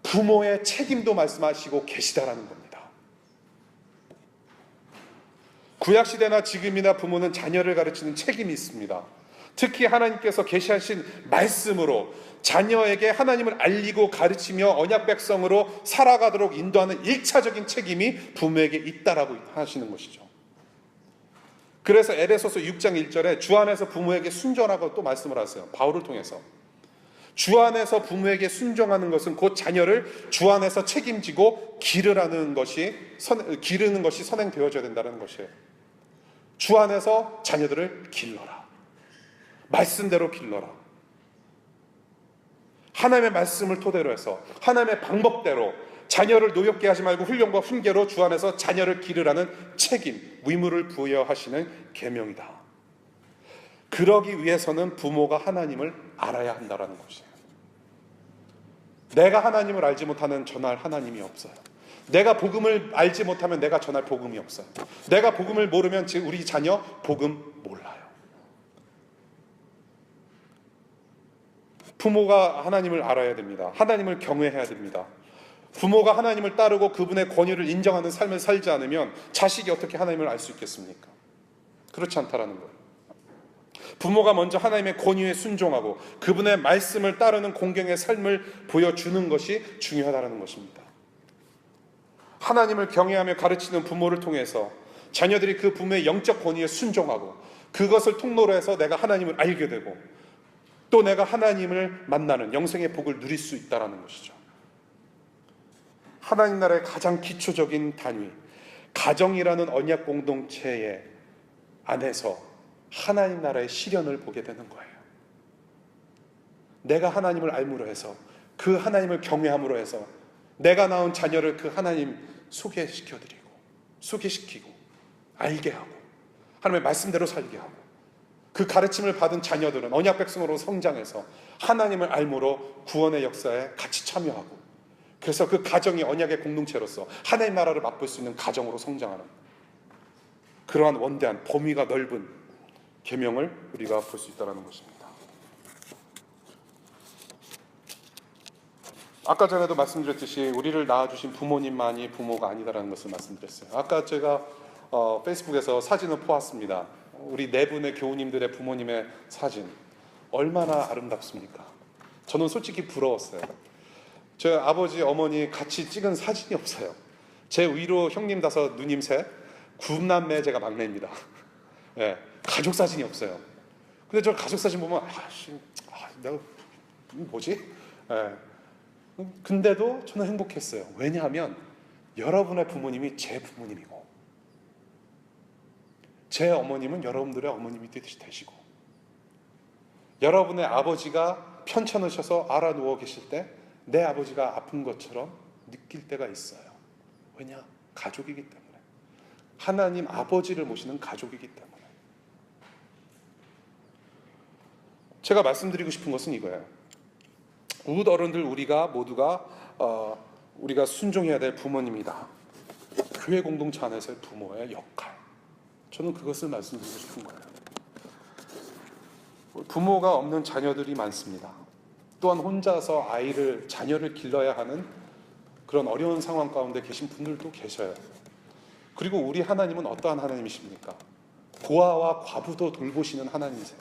부모의 책임도 말씀하시고 계시다라는 겁니다. 구약시대나 지금이나 부모는 자녀를 가르치는 책임이 있습니다. 특히 하나님께서 계시하신 말씀으로 자녀에게 하나님을 알리고 가르치며 언약 백성으로 살아가도록 인도하는 1차적인 책임이 부모에게 있다라고 하시는 것이죠. 그래서 에베소서 6장 1절에 주 안에서 부모에게 순종하라고 또 말씀을 하세요. 바울을 통해서. 주 안에서 부모에게 순종하는 것은 곧 자녀를 주 안에서 책임지고 기르는 것이 선행되어져야 된다는 것이에요. 주 안에서 자녀들을 길러라. 말씀대로 길러라. 하나님의 말씀을 토대로 해서 하나님의 방법대로 자녀를 노엽게 하지 말고 훈련과 훈계로 주 안에서 자녀를 기르라는 책임, 의무를 부여하시는 계명이다. 그러기 위해서는 부모가 하나님을 알아야 한다는 것이에요. 내가 하나님을 알지 못하는 전할 하나님이 없어요. 내가 복음을 알지 못하면 내가 전할 복음이 없어요. 내가 복음을 모르면 우리 자녀 복음 몰라요. 부모가 하나님을 알아야 됩니다. 하나님을 경외해야 됩니다. 부모가 하나님을 따르고 그분의 권위를 인정하는 삶을 살지 않으면 자식이 어떻게 하나님을 알 수 있겠습니까? 그렇지 않다라는 거예요. 부모가 먼저 하나님의 권위에 순종하고 그분의 말씀을 따르는 공경의 삶을 보여주는 것이 중요하다는 것입니다. 하나님을 경외하며 가르치는 부모를 통해서 자녀들이 그 부모의 영적 권위에 순종하고 그것을 통로로 해서 내가 하나님을 알게 되고 또 내가 하나님을 만나는 영생의 복을 누릴 수 있다는 것이죠. 하나님 나라의 가장 기초적인 단위, 가정이라는 언약 공동체의 안에서 하나님 나라의 실현을 보게 되는 거예요. 내가 하나님을 알므로 해서 그 하나님을 경외함으로 해서 내가 낳은 자녀를 그 하나님 소개시켜드리고 소개시키고 알게 하고 하나님의 말씀대로 살게 하고 그 가르침을 받은 자녀들은 언약 백성으로 성장해서 하나님을 알므로 구원의 역사에 같이 참여하고 그래서 그 가정이 언약의 공동체로서 하나님 나라를 맛볼 수 있는 가정으로 성장하는 그러한 원대한 범위가 넓은 계명을 우리가 볼 수 있다는 것입니다. 아까 전에도 말씀드렸듯이 우리를 낳아주신 부모님만이 부모가 아니다라는 것을 말씀드렸어요. 아까 제가 페이스북에서 사진을 보았습니다. 우리 네 분의 교우님들의 부모님의 사진 얼마나 아름답습니까? 저는 솔직히 부러웠어요. 제 아버지 어머니 같이 찍은 사진이 없어요. 제 위로 형님 5, 누님 3, 9남매 제가 막내입니다. 네, 가족 사진이 없어요. 근데 저 가족 사진 보면 내가 뭐지? 네. 근데도 저는 행복했어요. 왜냐하면 여러분의 부모님이 제 부모님이고 제 어머님은 여러분들의 어머님이 되시고 여러분의 아버지가 편찮으셔서 알아 누워 계실 때 내 아버지가 아픈 것처럼 느낄 때가 있어요. 왜냐? 가족이기 때문에. 하나님 아버지를 모시는 가족이기 때문에. 제가 말씀드리고 싶은 것은 이거예요. 우리 어른들 모두가 우리가 순종해야 될 부모님이다. 교회 공동체 안에서의 부모의 역할. 저는 그것을 말씀드리고 싶은 거예요. 부모가 없는 자녀들이 많습니다. 또한 혼자서 자녀를 길러야 하는 그런 어려운 상황 가운데 계신 분들도 계셔요. 그리고 우리 하나님은 어떠한 하나님이십니까? 고아와 과부도 돌보시는 하나님이세요.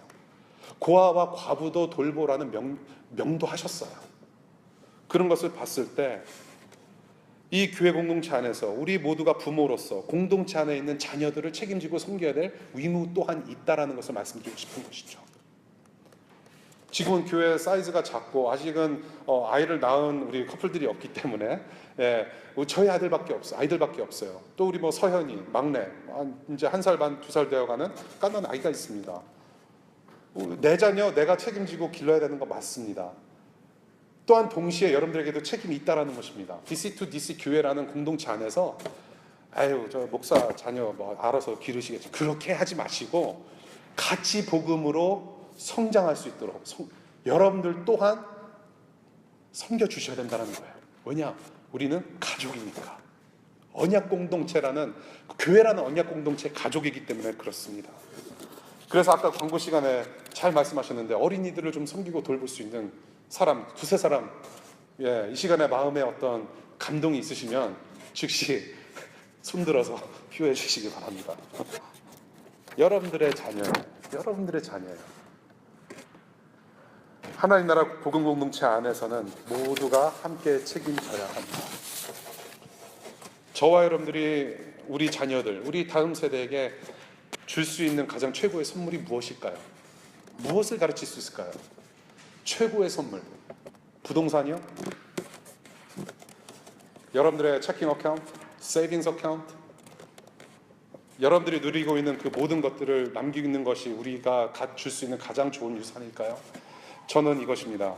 고아와 과부도 돌보라는 명도하셨어요. 그런 것을 봤을 때 이 교회 공동체 안에서 우리 모두가 부모로서 공동체 안에 있는 자녀들을 책임지고 섬겨야 될 의무 또한 있다라는 것을 말씀드리고 싶은 것이죠. 지금은 교회 사이즈가 작고 아직은 아이를 낳은 우리 커플들이 없기 때문에 저희 아이들밖에 없어요. 또 우리 서현이 막내 이제 1살 반 2살 되어가는 깐난 아이가 있습니다. 내 자녀 내가 책임지고 길러야 되는 거 맞습니다. 또한 동시에 여러분들에게도 책임이 있다라는 것입니다. DC2DC 교회라는 공동체 안에서 아유 저 목사 자녀 뭐 알아서 기르시겠지, 그렇게 하지 마시고 같이 복음으로 성장할 수 있도록 여러분들 또한 섬겨주셔야 된다는 거예요. 왜냐? 우리는 가족이니까. 언약 공동체라는, 교회라는 언약 공동체 가족이기 때문에 그렇습니다. 그래서 아까 광고 시간에 잘 말씀하셨는데 어린이들을 좀 섬기고 돌볼 수 있는 사람, 두세 사람, 이 시간에 마음에 어떤 감동이 있으시면 즉시 손들어서 휴해 주시기 바랍니다. 여러분들의 자녀예요. 여러분들의 자녀예요. 하나님 나라 복음 공동체 안에서는 모두가 함께 책임져야 합니다. 저와 여러분들이 우리 자녀들, 우리 다음 세대에게 줄 수 있는 가장 최고의 선물이 무엇일까요? 무엇을 가르칠 수 있을까요? 최고의 선물, 부동산이요? 여러분들의 체킹 어카운트, 세이빙스 어카운트, 여러분들이 누리고 있는 그 모든 것들을 남기고 있는 것이 우리가 줄 수 있는 가장 좋은 유산일까요? 저는 이것입니다.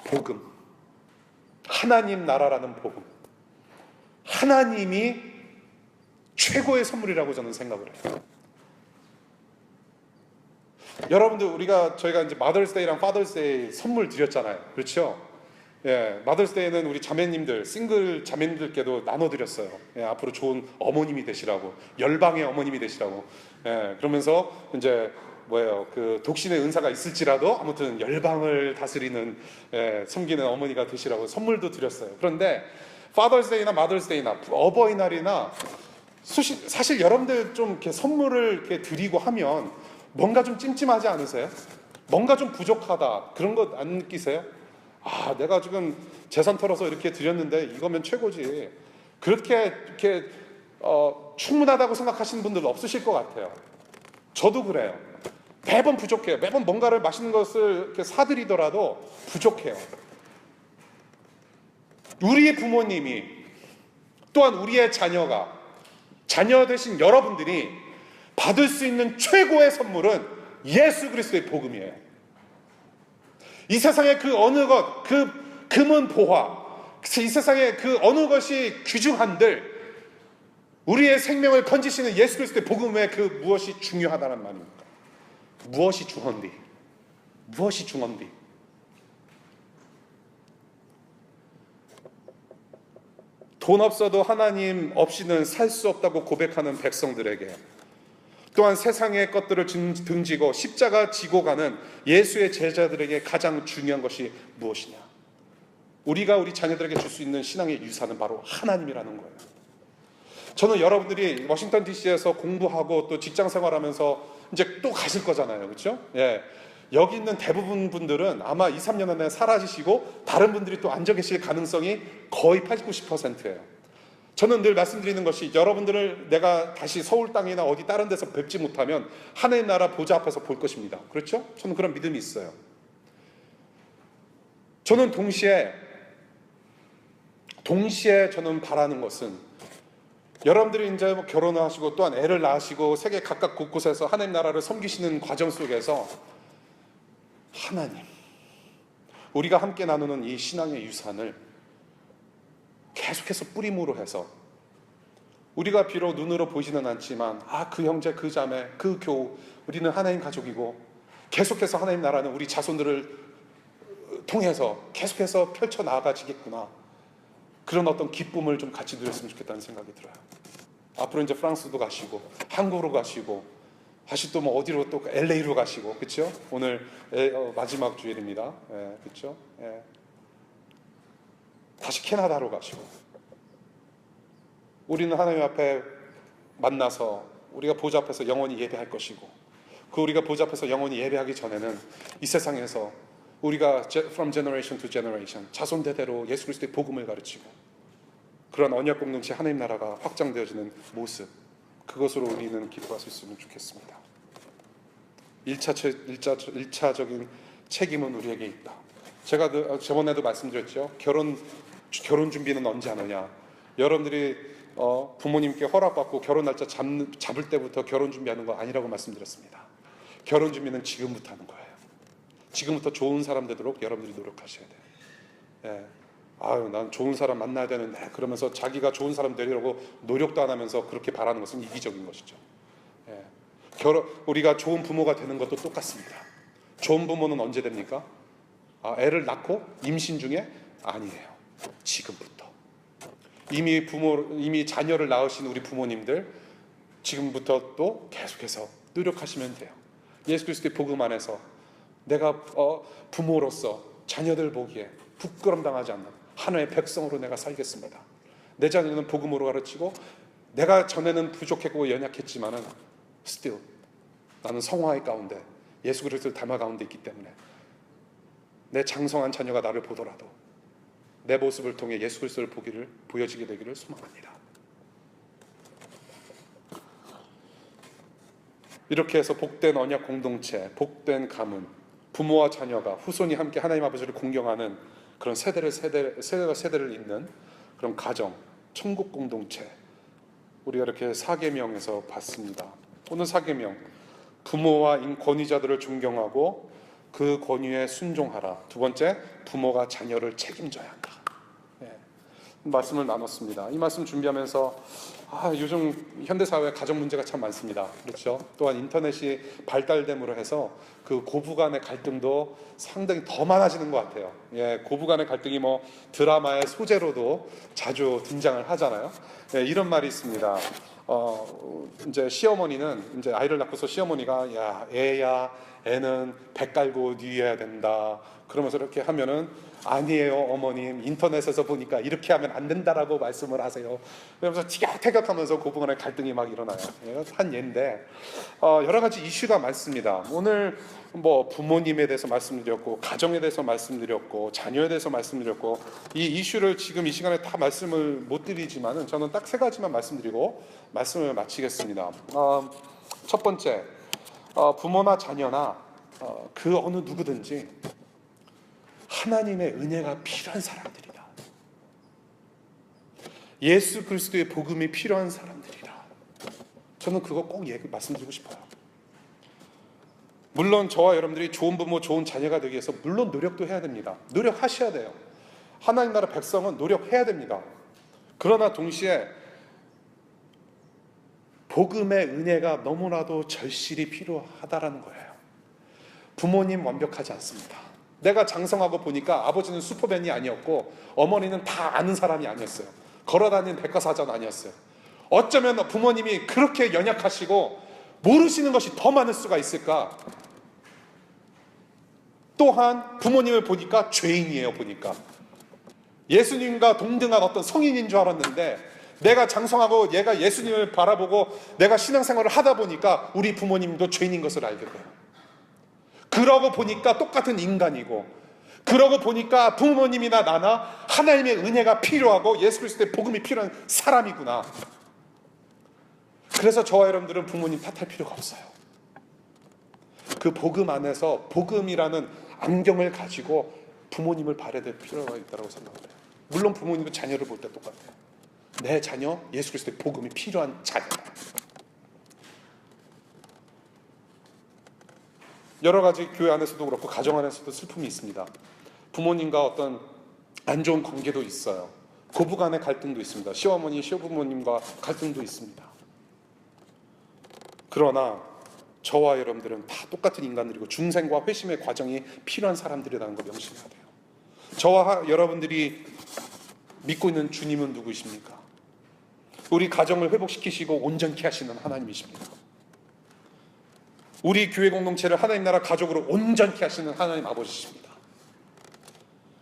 복음, 하나님 나라라는 복음, 하나님이 최고의 선물이라고 저는 생각을 해요. 여러분들 저희가 이제 마더스데이랑 파더스데이 선물 드렸잖아요, 그렇죠? 마더스데이는 우리 자매님들, 싱글 자매님들께도 나눠드렸어요. 앞으로 좋은 어머님이 되시라고, 열방의 어머님이 되시라고. 그러면서 이제 그 독신의 은사가 있을지라도 아무튼 열방을 다스리는, 섬기는 어머니가 되시라고 선물도 드렸어요. 그런데 파더스데이나 마더스데이나 어버이날이나 사실 여러분들 좀 이렇게 선물을 이렇게 드리고 하면 뭔가 좀 찜찜하지 않으세요? 뭔가 좀 부족하다, 그런 거 안 느끼세요? 아, 내가 지금 재산 털어서 이렇게 드렸는데 이거면 최고지. 그렇게 이렇게 충분하다고 생각하시는 분들 없으실 것 같아요. 저도 그래요. 매번 부족해요. 매번 뭔가를 맛있는 것을 이렇게 사드리더라도 부족해요. 우리의 부모님이, 또한 우리의 자녀 되신 여러분들이 받을 수 있는 최고의 선물은 예수 그리스도의 복음이에요. 이 세상의 그 어느 것, 그 금은 보화, 이 세상의 그 어느 것이 귀중한들 우리의 생명을 건지시는 예수 그리스도의 복음에 그 무엇이 중요하다는 말입니까? 무엇이 중헌디? 무엇이 중헌디? 돈 없어도 하나님 없이는 살 수 없다고 고백하는 백성들에게, 또한 세상의 것들을 등지고 십자가 지고 가는 예수의 제자들에게 가장 중요한 것이 무엇이냐? 우리가 우리 자녀들에게 줄 수 있는 신앙의 유산은 바로 하나님이라는 거예요. 저는 여러분들이 워싱턴 DC에서 공부하고 또 직장 생활하면서 이제 또 가실 거잖아요, 그렇죠? 여기 있는 대부분 분들은 아마 2, 3년 안에 사라지시고 다른 분들이 또 앉아 계실 가능성이 거의 80, 90%예요. 저는 늘 말씀드리는 것이, 여러분들을 내가 다시 서울 땅이나 어디 다른 데서 뵙지 못하면 하나님 나라 보좌 앞에서 볼 것입니다. 그렇죠? 저는 그런 믿음이 있어요. 저는 동시에 저는 바라는 것은, 여러분들이 이제 결혼을 하시고 또한 애를 낳으시고 세계 각각 곳곳에서 하나님 나라를 섬기시는 과정 속에서 하나님, 우리가 함께 나누는 이 신앙의 유산을 계속해서 뿌림으로 해서, 우리가 비록 눈으로 보이지는 않지만 그 형제, 그 자매, 그 교우, 우리는 하나님 가족이고 계속해서 하나님 나라는 우리 자손들을 통해서 계속해서 펼쳐 나아가지겠구나, 그런 어떤 기쁨을 좀 같이 누렸으면 좋겠다는 생각이 들어요. 앞으로 이제 프랑스도 가시고 한국으로 가시고 다시 또 뭐 어디로, 또 LA로 가시고, 그렇죠? 오늘 마지막 주일입니다. 그렇죠? 다시 캐나다로 가시고, 우리는 하나님 앞에 만나서 우리가 보좌 앞에서 영원히 예배할 것이고, 그 우리가 보좌 앞에서 영원히 예배하기 전에는 이 세상에서 우리가 from generation to generation, 자손대대로 예수 그리스도의 복음을 가르치고 그런 언약 공동체 하나님 나라가 확장되어지는 모습, 그것으로 우리는 기뻐할 수 있으면 좋겠습니다. 1차적인 책임은 우리에게 있다. 제가 저번에도 말씀드렸죠. 결혼 준비는 언제 하느냐. 여러분들이 부모님께 허락받고 결혼 날짜 잡을 때부터 결혼 준비하는 거 아니라고 말씀드렸습니다. 결혼 준비는 지금부터 하는 거예요. 지금부터 좋은 사람 되도록 여러분들이 노력하셔야 돼요. 아유, 난 좋은 사람 만나야 되는데 그러면서 자기가 좋은 사람 되려고 노력도 안 하면서 그렇게 바라는 것은 이기적인 것이죠. 예. 우리가 좋은 부모가 되는 것도 똑같습니다. 좋은 부모는 언제 됩니까? 애를 낳고 임신 중에? 아니에요. 지금부터. 이미 자녀를 낳으신 우리 부모님들, 지금부터 또 계속해서 노력하시면 돼요. 예수 그리스도의 복음 안에서 내가 부모로서 자녀들 보기에 부끄럼 당하지 않는 하나의 백성으로 내가 살겠습니다. 내 자녀는 복음으로 가르치고, 내가 전에는 부족했고 연약했지만은 still 나는 성화의 가운데 예수 그리스도를 닮아 가운데 있기 때문에 내 장성한 자녀가 나를 보더라도 내 모습을 통해 예수 그리스도를 보여지게 되기를 소망합니다. 이렇게 해서 복된 언약 공동체, 복된 가문, 부모와 자녀가 후손이 함께 하나님 아버지를 공경하는 그런 세대가 세대를 잇는 그런 가정, 천국 공동체, 우리가 이렇게 사계명에서 봤습니다. 오늘 사계명, 부모와 권위자들을 존경하고 그 권위에 순종하라. 두 번째, 부모가 자녀를 책임져야 한다. 말씀을 나눴습니다. 이 말씀 준비하면서 요즘 현대사회에 가정 문제가 참 많습니다. 그렇죠? 또한 인터넷이 발달됨으로 해서 그 고부간의 갈등도 상당히 더 많아지는 것 같아요. 고부간의 갈등이 뭐 드라마의 소재로도 자주 등장을 하잖아요. 이런 말이 있습니다. 이제 시어머니는 이제 아이를 낳고서 시어머니가 야 애는 배 깔고 누워야 된다. 그러면서 이렇게 하면은 아니에요 어머님, 인터넷에서 보니까 이렇게 하면 안 된다라고 말씀을 하세요. 그러면서 티격태격하면서 고부간의 갈등이 막 일어나요. 한 예인데 여러 가지 이슈가 많습니다. 오늘 뭐 부모님에 대해서 말씀드렸고, 가정에 대해서 말씀드렸고, 자녀에 대해서 말씀드렸고, 이 이슈를 지금 이 시간에 다 말씀을 못 드리지만은 저는 딱 세 가지만 말씀드리고 말씀을 마치겠습니다. 첫 번째, 부모나 자녀나 그 어느 누구든지 하나님의 은혜가 필요한 사람들이다. 예수 그리스도의 복음이 필요한 사람들이다. 저는 그거 꼭 말씀드리고 싶어요. 물론 저와 여러분들이 좋은 부모, 좋은 자녀가 되기 위해서 물론 노력도 해야 됩니다. 노력하셔야 돼요. 하나님 나라 백성은 노력해야 됩니다. 그러나 동시에 복음의 은혜가 너무나도 절실히 필요하다라는 거예요. 부모님 완벽하지 않습니다. 내가 장성하고 보니까 아버지는 슈퍼맨이 아니었고 어머니는 다 아는 사람이 아니었어요. 걸어다니는 백과사전 아니었어요. 어쩌면 부모님이 그렇게 연약하시고 모르시는 것이 더 많을 수가 있을까? 또한 부모님을 보니까 죄인이에요. 보니까 예수님과 동등한 어떤 성인인 줄 알았는데, 내가 장성하고 얘가 예수님을 바라보고 내가 신앙생활을 하다 보니까 우리 부모님도 죄인인 것을 알게 돼요. 그러고 보니까 똑같은 인간이고, 그러고 보니까 부모님이나 나나 하나님의 은혜가 필요하고 예수 그리스도의 복음이 필요한 사람이구나. 그래서 저와 여러분들은 부모님 탓할 필요가 없어요. 그 복음 안에서 복음이라는 안경을 가지고 부모님을 바라야 될 필요가 있다고 생각해요. 물론 부모님도 자녀를 볼 때 똑같아요. 내 자녀 예수 그리스도의 복음이 필요한 자녀다. 여러 가지 교회 안에서도 그렇고 가정 안에서도 슬픔이 있습니다. 부모님과 어떤 안 좋은 관계도 있어요. 고부간의 갈등도 있습니다. 시어머니, 시어부모님과 갈등도 있습니다. 그러나 저와 여러분들은 다 똑같은 인간들이고 중생과 회심의 과정이 필요한 사람들이라는 걸 명심해야 돼요. 저와 여러분들이 믿고 있는 주님은 누구이십니까? 우리 가정을 회복시키시고 온전케 하시는 하나님이십니다. 우리 교회 공동체를 하나님 나라 가족으로 온전케 하시는 하나님 아버지십니다.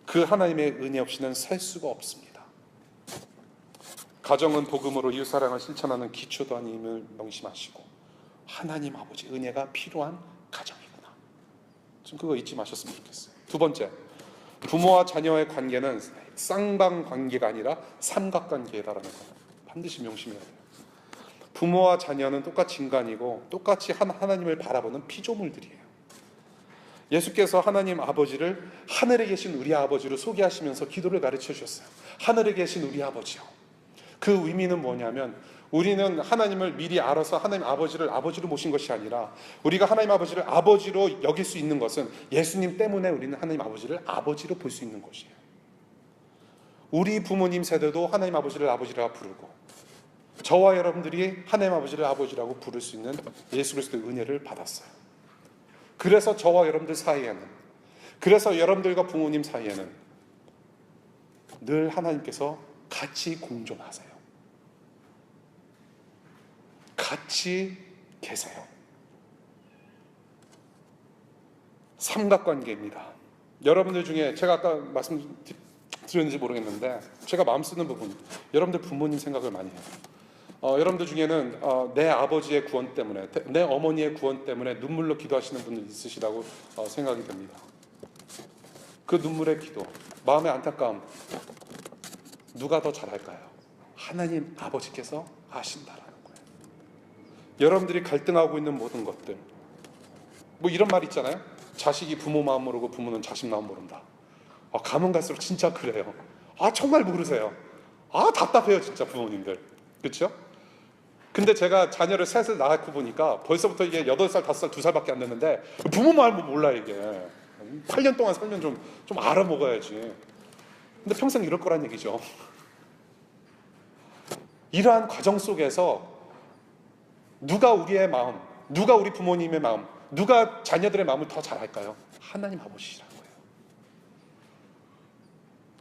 그 하나님의 은혜 없이는 살 수가 없습니다. 가정은 복음으로 이웃사랑을 실천하는 기초도 아님을 명심하시고, 하나님 아버지 은혜가 필요한 가정이구나. 좀 그거 잊지 마셨으면 좋겠어요. 두 번째, 부모와 자녀의 관계는 쌍방관계가 아니라 삼각관계다라는 거 반드시 명심해야 돼요. 부모와 자녀는 똑같이 인간이고 똑같이 하나님을 바라보는 피조물들이에요. 예수께서 하나님 아버지를 하늘에 계신 우리 아버지로 소개하시면서 기도를 가르쳐 주셨어요. 하늘에 계신 우리 아버지요. 그 의미는 뭐냐면, 우리는 하나님을 미리 알아서 하나님 아버지를 아버지로 모신 것이 아니라, 우리가 하나님 아버지를 아버지로 여길 수 있는 것은 예수님 때문에 우리는 하나님 아버지를 아버지로 볼 수 있는 것이에요. 우리 부모님 세대도 하나님 아버지를 아버지라 부르고 저와 여러분들이 하나님 아버지를 아버지라고 부를 수 있는 예수 그리스도의 은혜를 받았어요. 그래서 저와 여러분들 사이에는, 그래서 여러분들과 부모님 사이에는 늘 하나님께서 같이 공존하세요. 같이 계세요. 삼각관계입니다. 여러분들 중에 제가 아까 말씀드렸는지 모르겠는데 제가 마음 쓰는 부분, 여러분들 부모님 생각을 많이 해요. 여러분들 중에는 내 아버지의 구원 때문에, 내 어머니의 구원 때문에 눈물로 기도하시는 분들 있으시다고 생각이 됩니다. 그 눈물의 기도, 마음의 안타까움, 누가 더 잘할까요? 하나님 아버지께서 하신다라는 거예요. 여러분들이 갈등하고 있는 모든 것들, 뭐 이런 말 있잖아요. 자식이 부모 마음 모르고 부모는 자식 마음 모른다. 가면 갈수록 진짜 그래요. 정말 모르세요. 답답해요 진짜 부모님들. 그렇죠? 근데 제가 자녀를 셋을 낳고 보니까 벌써부터 이게 8살, 5살, 2살밖에 안 됐는데 부모 마음을 몰라 이게. 8년 동안 살면 좀 알아먹어야지. 근데 평생 이럴 거란 얘기죠. 이러한 과정 속에서 누가 우리의 마음, 누가 우리 부모님의 마음, 누가 자녀들의 마음을 더 잘할까요? 하나님 아버지라는 거예요.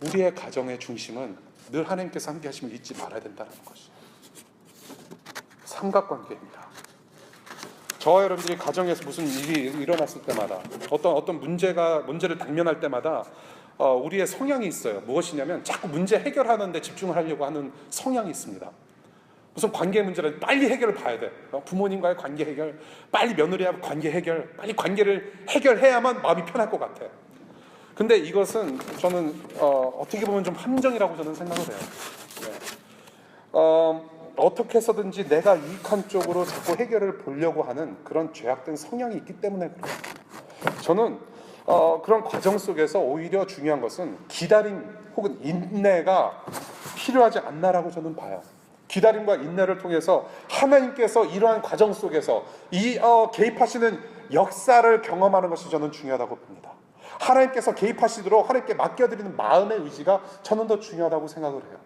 우리의 가정의 중심은 늘 하나님께서 함께 하심을 잊지 말아야 된다는 것이죠. 삼각관계입니다. 저와 여러분들이 가정에서 무슨 일이 일어났을 때마다 어떤 문제를 당면할 때마다 우리의 성향이 있어요. 무엇이냐면 자꾸 문제 해결하는 데 집중을 하려고 하는 성향이 있습니다. 무슨 관계 문제를 빨리 해결을 봐야 돼. 부모님과의 관계 해결, 빨리 며느리와 관계 해결, 빨리 관계를 해결해야만 마음이 편할 것 같아. 근데 이것은 저는 어떻게 보면 좀 함정이라고 저는 생각을 해요. 어떻게 해서든지 내가 유익한 쪽으로 자꾸 해결을 보려고 하는 그런 죄악된 성향이 있기 때문에 그래요. 저는 그런 과정 속에서 오히려 중요한 것은 기다림 혹은 인내가 필요하지 않나라고 저는 봐요. 기다림과 인내를 통해서 하나님께서 이러한 과정 속에서 개입하시는 역사를 경험하는 것이 저는 중요하다고 봅니다. 하나님께서 개입하시도록 하나님께 맡겨드리는 마음의 의지가 저는 더 중요하다고 생각을 해요.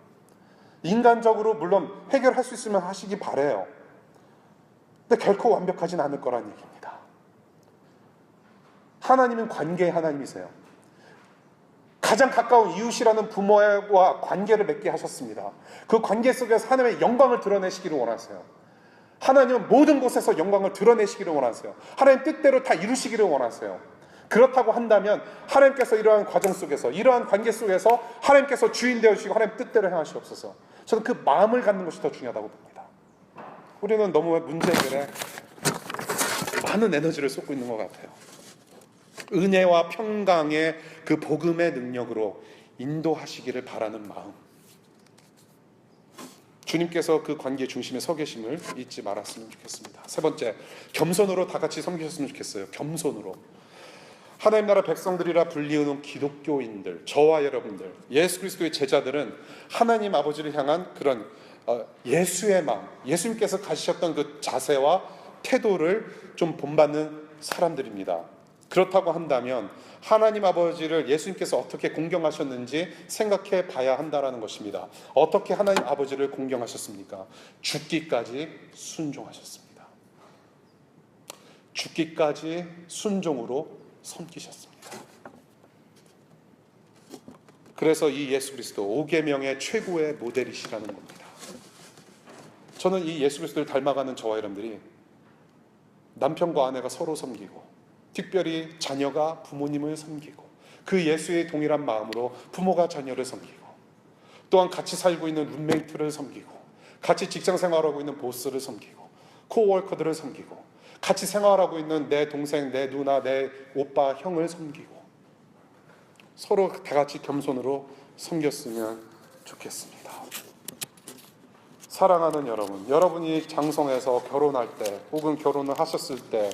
인간적으로 물론 해결할 수 있으면 하시기 바라요. 근데 결코 완벽하진 않을 거란 얘기입니다. 하나님은 관계의 하나님이세요. 가장 가까운 이웃이라는 부모와 관계를 맺게 하셨습니다. 그 관계 속에서 하나님의 영광을 드러내시기를 원하세요. 하나님은 모든 곳에서 영광을 드러내시기를 원하세요. 하나님 뜻대로 다 이루시기를 원하세요. 그렇다고 한다면 하나님께서 이러한 과정 속에서, 이러한 관계 속에서 하나님께서 주인 되어주시고 하나님 뜻대로 행하시옵소서. 저는 그 마음을 갖는 것이 더 중요하다고 봅니다. 우리는 너무 문제 해결에 많은 에너지를 쏟고 있는 것 같아요. 은혜와 평강의 그 복음의 능력으로 인도하시기를 바라는 마음, 주님께서 그 관계 중심에 서 계심을 잊지 말았으면 좋겠습니다. 세 번째, 겸손으로 다 같이 섬기셨으면 좋겠어요. 겸손으로. 하나님 나라 백성들이라 불리우는 기독교인들, 저와 여러분들, 예수 그리스도의 제자들은 하나님 아버지를 향한 그런 예수의 마음, 예수님께서 가지셨던 그 자세와 태도를 좀 본받는 사람들입니다. 그렇다고 한다면 하나님 아버지를 예수님께서 어떻게 공경하셨는지 생각해 봐야 한다는 것입니다. 어떻게 하나님 아버지를 공경하셨습니까? 죽기까지 순종하셨습니다. 죽기까지 순종으로 섬기셨습니다. 그래서 이 예수 그리스도 5계명의 최고의 모델이시라는 겁니다. 저는 이 예수 그리스도를 닮아가는 저와 여러분들이 남편과 아내가 서로 섬기고, 특별히 자녀가 부모님을 섬기고, 그 예수의 동일한 마음으로 부모가 자녀를 섬기고, 또한 같이 살고 있는 룸메이트를 섬기고, 같이 직장 생활하고 있는 보스를 섬기고, 코워커들을 섬기고, 같이 생활하고 있는 내 동생, 내 누나, 내 오빠, 형을 섬기고, 서로 다 같이 겸손으로 섬겼으면 좋겠습니다. 사랑하는 여러분, 여러분이 장성해서 결혼할 때 혹은 결혼을 하셨을 때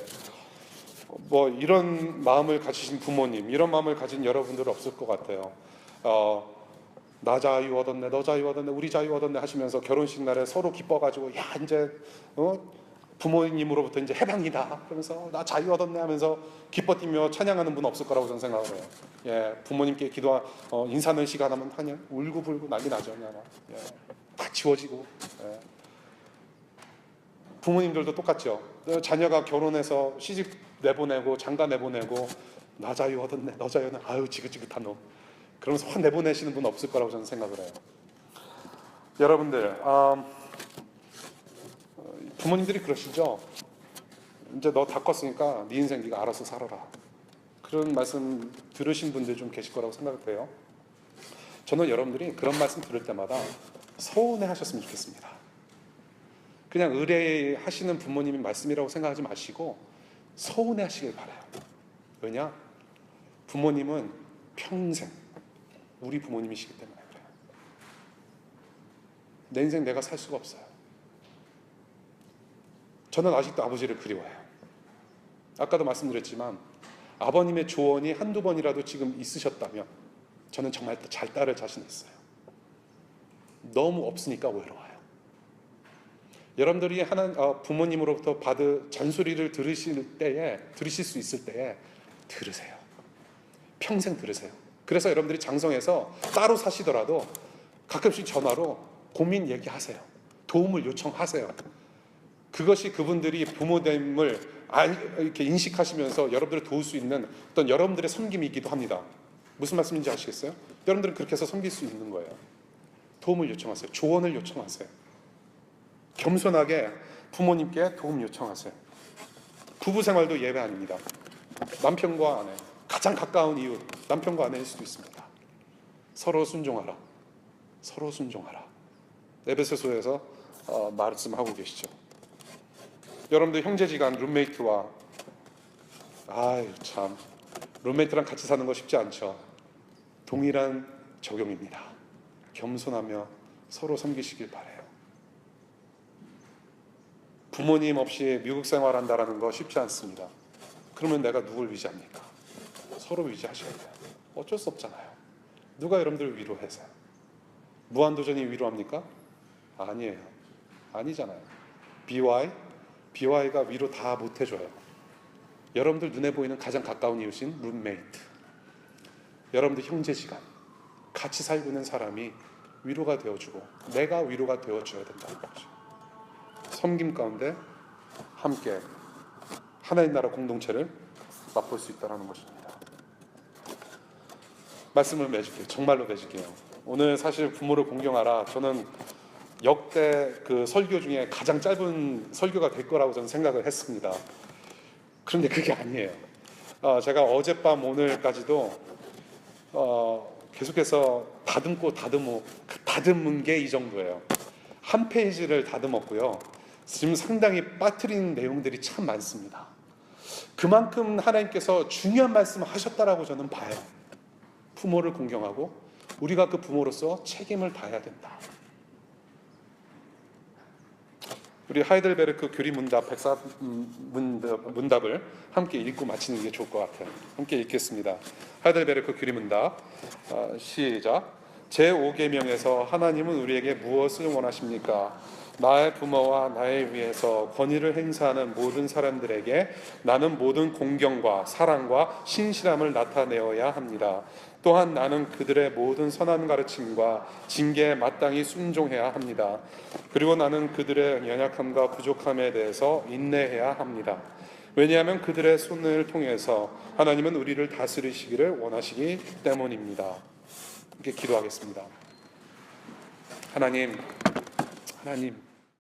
뭐 이런 마음을 가지신 부모님, 이런 마음을 가진 여러분들은 없을 것 같아요. 나 자유 얻었네, 너 자유 얻었네, 우리 자유 얻었네 하시면서 결혼식 날에 서로 기뻐가지고 야 이제 부모님으로부터 이제 해방이다 그러면서 나 자유 얻었네 하면서 기뻐 뛰며 찬양하는 분 없을 거라고 저는 생각을 해요. 예, 부모님께 인사하는 시간 하면 그냥 울고불고 난리 나죠. 그냥 예, 다 지워지고. 예. 부모님들도 똑같죠. 자녀가 결혼해서 시집 내보내고 장가 내보내고 나 자유 얻었네 너 자유 얻었네 아유 지긋지긋한 놈 그러면서 확 내보내시는 분 없을 거라고 저는 생각을 해요. 여러분들 부모님들이 그러시죠. 이제 너 다 컸으니까 네 인생 네가 알아서 살아라. 그런 말씀 들으신 분들 좀 계실 거라고 생각돼요. 저는 여러분들이 그런 말씀 들을 때마다 서운해 하셨으면 좋겠습니다. 그냥 의뢰하시는 부모님의 말씀이라고 생각하지 마시고 서운해 하시길 바라요. 왜냐? 부모님은 평생 우리 부모님이시기 때문에 그래요. 내 인생 내가 살 수가 없어요. 저는 아직도 아버지를 그리워해요. 아까도 말씀드렸지만 아버님의 조언이 한두 번이라도 지금 있으셨다면 저는 정말 잘 따를 자신 있어요. 너무 없으니까 외로워요. 여러분들이 부모님으로부터 받은 잔소리를 들으실 수 있을 때에 들으세요. 평생 들으세요. 그래서 여러분들이 장성해서 따로 사시더라도 가끔씩 전화로 고민 얘기하세요. 도움을 요청하세요. 그것이 그분들이 부모됨을 이렇게 인식하시면서 여러분들을 도울 수 있는 어떤 여러분들의 섬김이기도 합니다. 무슨 말씀인지 아시겠어요? 여러분들은 그렇게 해서 섬길 수 있는 거예요. 도움을 요청하세요. 조언을 요청하세요. 겸손하게 부모님께 도움 요청하세요. 부부 생활도 예외 아닙니다. 남편과 아내, 가장 가까운 이웃, 남편과 아내일 수도 있습니다. 서로 순종하라. 서로 순종하라. 에베소서에서 말씀하고 계시죠. 여러분들 형제지간 룸메이트와 참 룸메이트랑 같이 사는 거 쉽지 않죠. 동일한 적용입니다. 겸손하며 서로 섬기시길 바라요. 부모님 없이 미국 생활한다라는 거 쉽지 않습니다. 그러면 내가 누굴 위지합니까? 서로 위지하셔야 돼요. 어쩔 수 없잖아요. 누가 여러분들을 위로해서 무한도전이 위로합니까? 아니에요. 아니잖아요. BY가 위로 다 못해줘요. 여러분들 눈에 보이는 가장 가까운 이웃인 룸메이트, 여러분들 형제지간, 같이 살고 있는 사람이 위로가 되어주고 내가 위로가 되어줘야 된다는 거죠. 섬김 가운데 함께 하나님 나라 공동체를 맛볼 수 있다는 것입니다. 말씀을 맺을게요. 정말로 맺을게요. 오늘 사실 부모를 공경하라, 저는 역대 그 설교 중에 가장 짧은 설교가 될 거라고 저는 생각을 했습니다. 그런데 그게 아니에요. 제가 어젯밤 오늘까지도 계속해서 다듬은 게 이 정도예요. 한 페이지를 다듬었고요. 지금 상당히 빠뜨린 내용들이 참 많습니다. 그만큼 하나님께서 중요한 말씀을 하셨다라고 저는 봐요. 부모를 공경하고 우리가 그 부모로서 책임을 다해야 된다. 우리 하이델베르크 교리 문답 문답을 함께 읽고 마치는 게 좋을 것 같아요. 함께 읽겠습니다. 하이델베르크 교리 문답 시작. 제5계명에서 하나님은 우리에게 무엇을 원하십니까? 나의 부모와 나에 위해서 권위를 행사하는 모든 사람들에게 나는 모든 공경과 사랑과 신실함을 나타내어야 합니다. 또한 나는 그들의 모든 선한 가르침과 징계에 마땅히 순종해야 합니다. 그리고 나는 그들의 연약함과 부족함에 대해서 인내해야 합니다. 왜냐하면 그들의 손을 통해서 하나님은 우리를 다스리시기를 원하시기 때문입니다. 이렇게 기도하겠습니다. 하나님